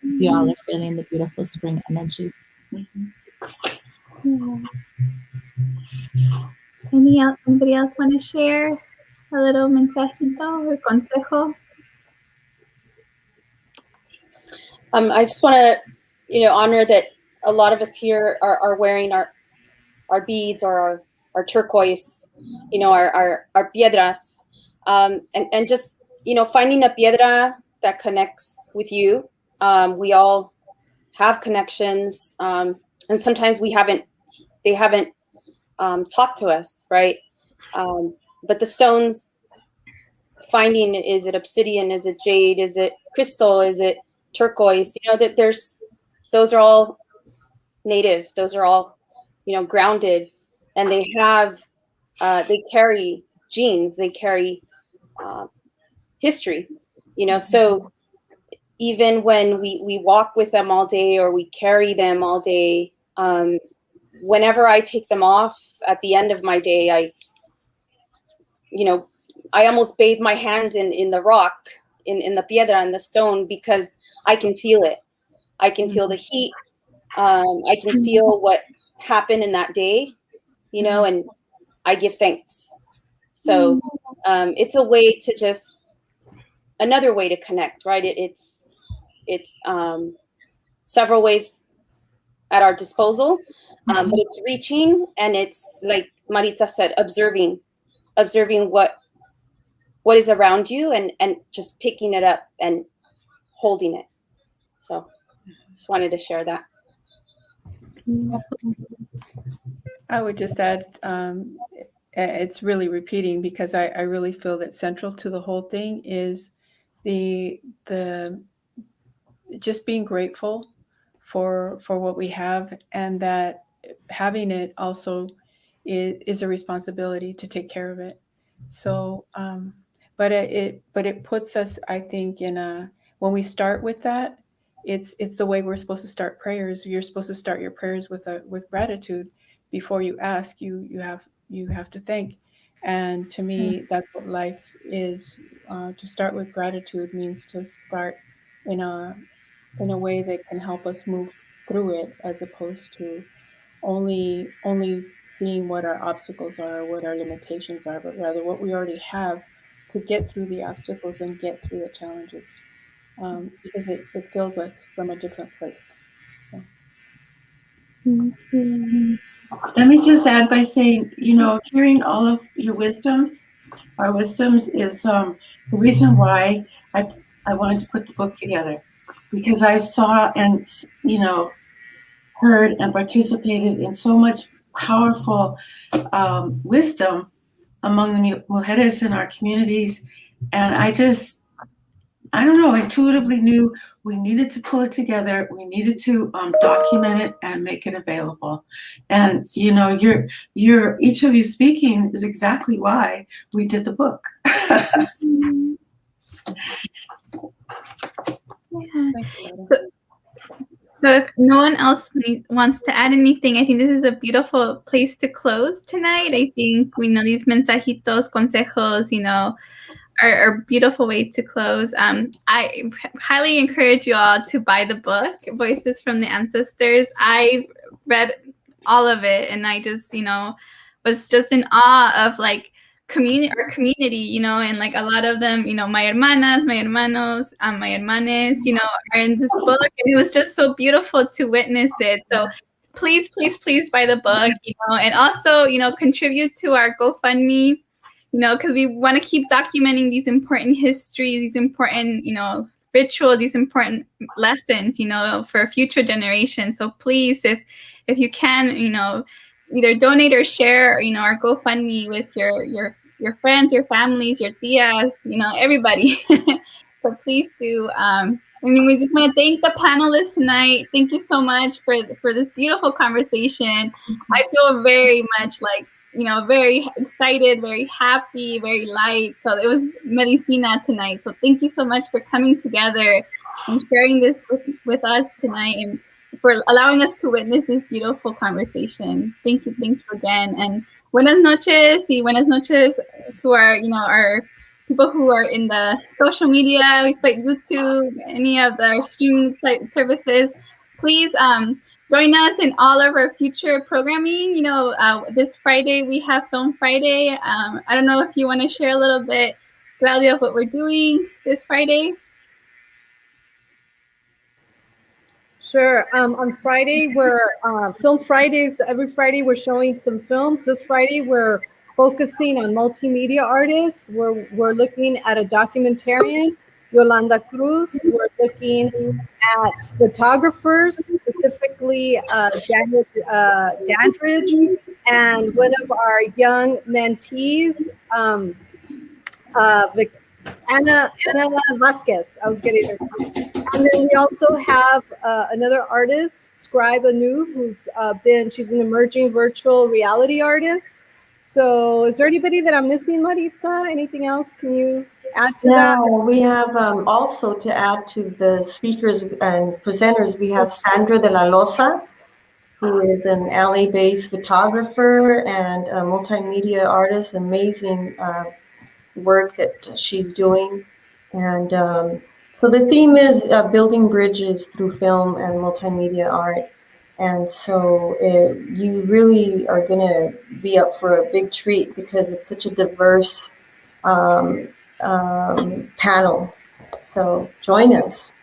you all are feeling the beautiful spring energy. Anybody else want to share a little mensajito or consejo? I just want to, honor that a lot of us here are wearing our beads or our turquoise, our piedras, and just, finding a piedra that connects with you. We all have connections, and sometimes they haven't talked to us, right? But the stones, finding, is it obsidian, is it jade, is it crystal, is it turquoise? That those are all native, those are all, grounded, and they carry genes, they carry history, so even when we walk with them all day or we carry them all day, whenever I take them off at the end of my day, I almost bathe my hand in the rock, in the piedra, in the stone, because I can feel it. I can feel the heat. I can feel what happened in that day, and I give thanks. So it's a way to just, another way to connect, right? It's several ways at our disposal, but it's reaching, and it's like Maritza said, observing what is around you, and just picking it up and holding it. So just wanted to share that. I would just add, it's really repeating, because I really feel that central to the whole thing is the just being grateful for what we have, and that having it also is a responsibility to take care of it. So, but it puts us, I think, when we start with that, it's the way we're supposed to start prayers. You're supposed to start your prayers with gratitude. Before you ask, you have to thank. And to me, that's what life is. To start with gratitude means to start in a way that can help us move through it, as opposed to only seeing what our obstacles are or what our limitations are, but rather what we already have to get through the obstacles and get through the challenges, because it fills us from a different place. So. Let me just add by saying, hearing all of your wisdoms, our wisdoms, is the reason why I wanted to put the book together, because I saw and, heard and participated in so much powerful wisdom among the mujeres in our communities. And I don't know, intuitively knew we needed to pull it together. We needed to document it and make it available. And, you're each of you speaking is exactly why we did the book. So if no one else wants to add anything, I think this is a beautiful place to close tonight. I think these mensajitos, consejos, are a beautiful way to close. I highly encourage you all to buy the book, Voices from the Ancestors. I've read all of it, and I just, was just in awe of community, and a lot of them, my hermanas, my hermanos, my hermanes, are in this book, and it was just so beautiful to witness it. So please, please, please buy the book, and also, contribute to our GoFundMe, because we want to keep documenting these important histories, these important, rituals, these important lessons, for future generations. So please, if you can, either donate or share, our GoFundMe with your friends, your families, your tias, everybody. So please do. We just want to thank the panelists tonight. Thank you so much for this beautiful conversation. I feel very much very excited, very happy, very light. So it was medicina tonight. So thank you so much for coming together and sharing this with us tonight, and for allowing us to witness this beautiful conversation. Thank you again. And buenas noches to our people who are in the social media, like YouTube, any of the streaming services. Please join us in all of our future programming. This Friday we have Film Friday. I don't know if you want to share a little bit, Claudia, of what we're doing this Friday. Sure. On Friday, we're Film Fridays. Every Friday, we're showing some films. This Friday, we're focusing on multimedia artists. We're looking at a documentarian, Yolanda Cruz. We're looking at photographers, specifically Daniel Dandridge, and one of our young mentees, Ana Vasquez. I was getting her. And then we also have another artist, Scribe Anu, she's an emerging virtual reality artist. So is there anybody that I'm missing, Maritza? Anything else? Can you add to that? Yeah, we have also to add to the speakers and presenters, we have Sandra de la Loza, who is an LA-based photographer and a multimedia artist. Amazing work that she's doing. And so the theme is building bridges through film and multimedia art. And so you really are going to be up for a big treat because it's such a diverse panel. So join us.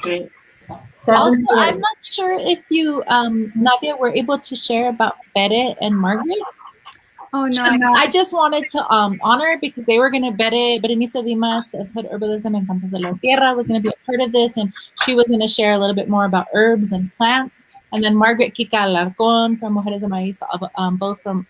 Great. 7 Also, I'm p.m. not sure if you, Nadia, were able to share about Bere and Margaret. Oh, no. I just wanted to honor because they were going to Berenice Dimas of Hood Herbalism and Campos de la Tierra was going to be a part of this, and she was going to share a little bit more about herbs and plants. And then Margaret Alarcon from Mujeres de Maiz, both from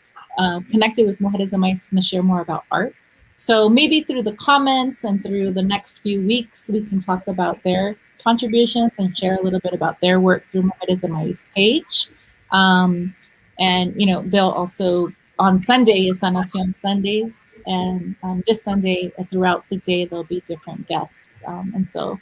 connected with Mujeres de Maiz, is going to share more about art. So maybe through the comments and through the next few weeks, we can talk about their contributions and share a little bit about their work through Mujeres de Maiz page. And, you know, they'll also, on Sunday is Sanación Sundays, and this Sunday throughout the day, there'll be different guests. And so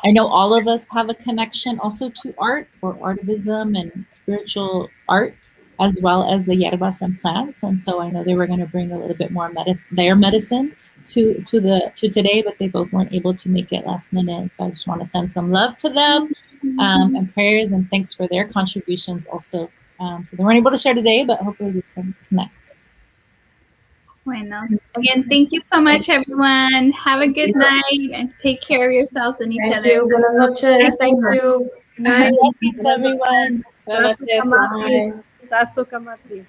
I know all of us have a connection also to art or artivism and spiritual art, as well as the hierbas and plants. And so I know they were going to bring a little bit more medicine to today, but they both weren't able to make it last minute. So I just want to send some love to them and prayers and thanks for their contributions also. So they weren't able to share today, but hopefully we can connect. Bueno, again, thank you so much, everyone. Have a good night and take care of yourselves and each Thank other. you. Buenas noches. Thank you. Nice. Blessings, everyone. Tazo kamati. Tazo kamati.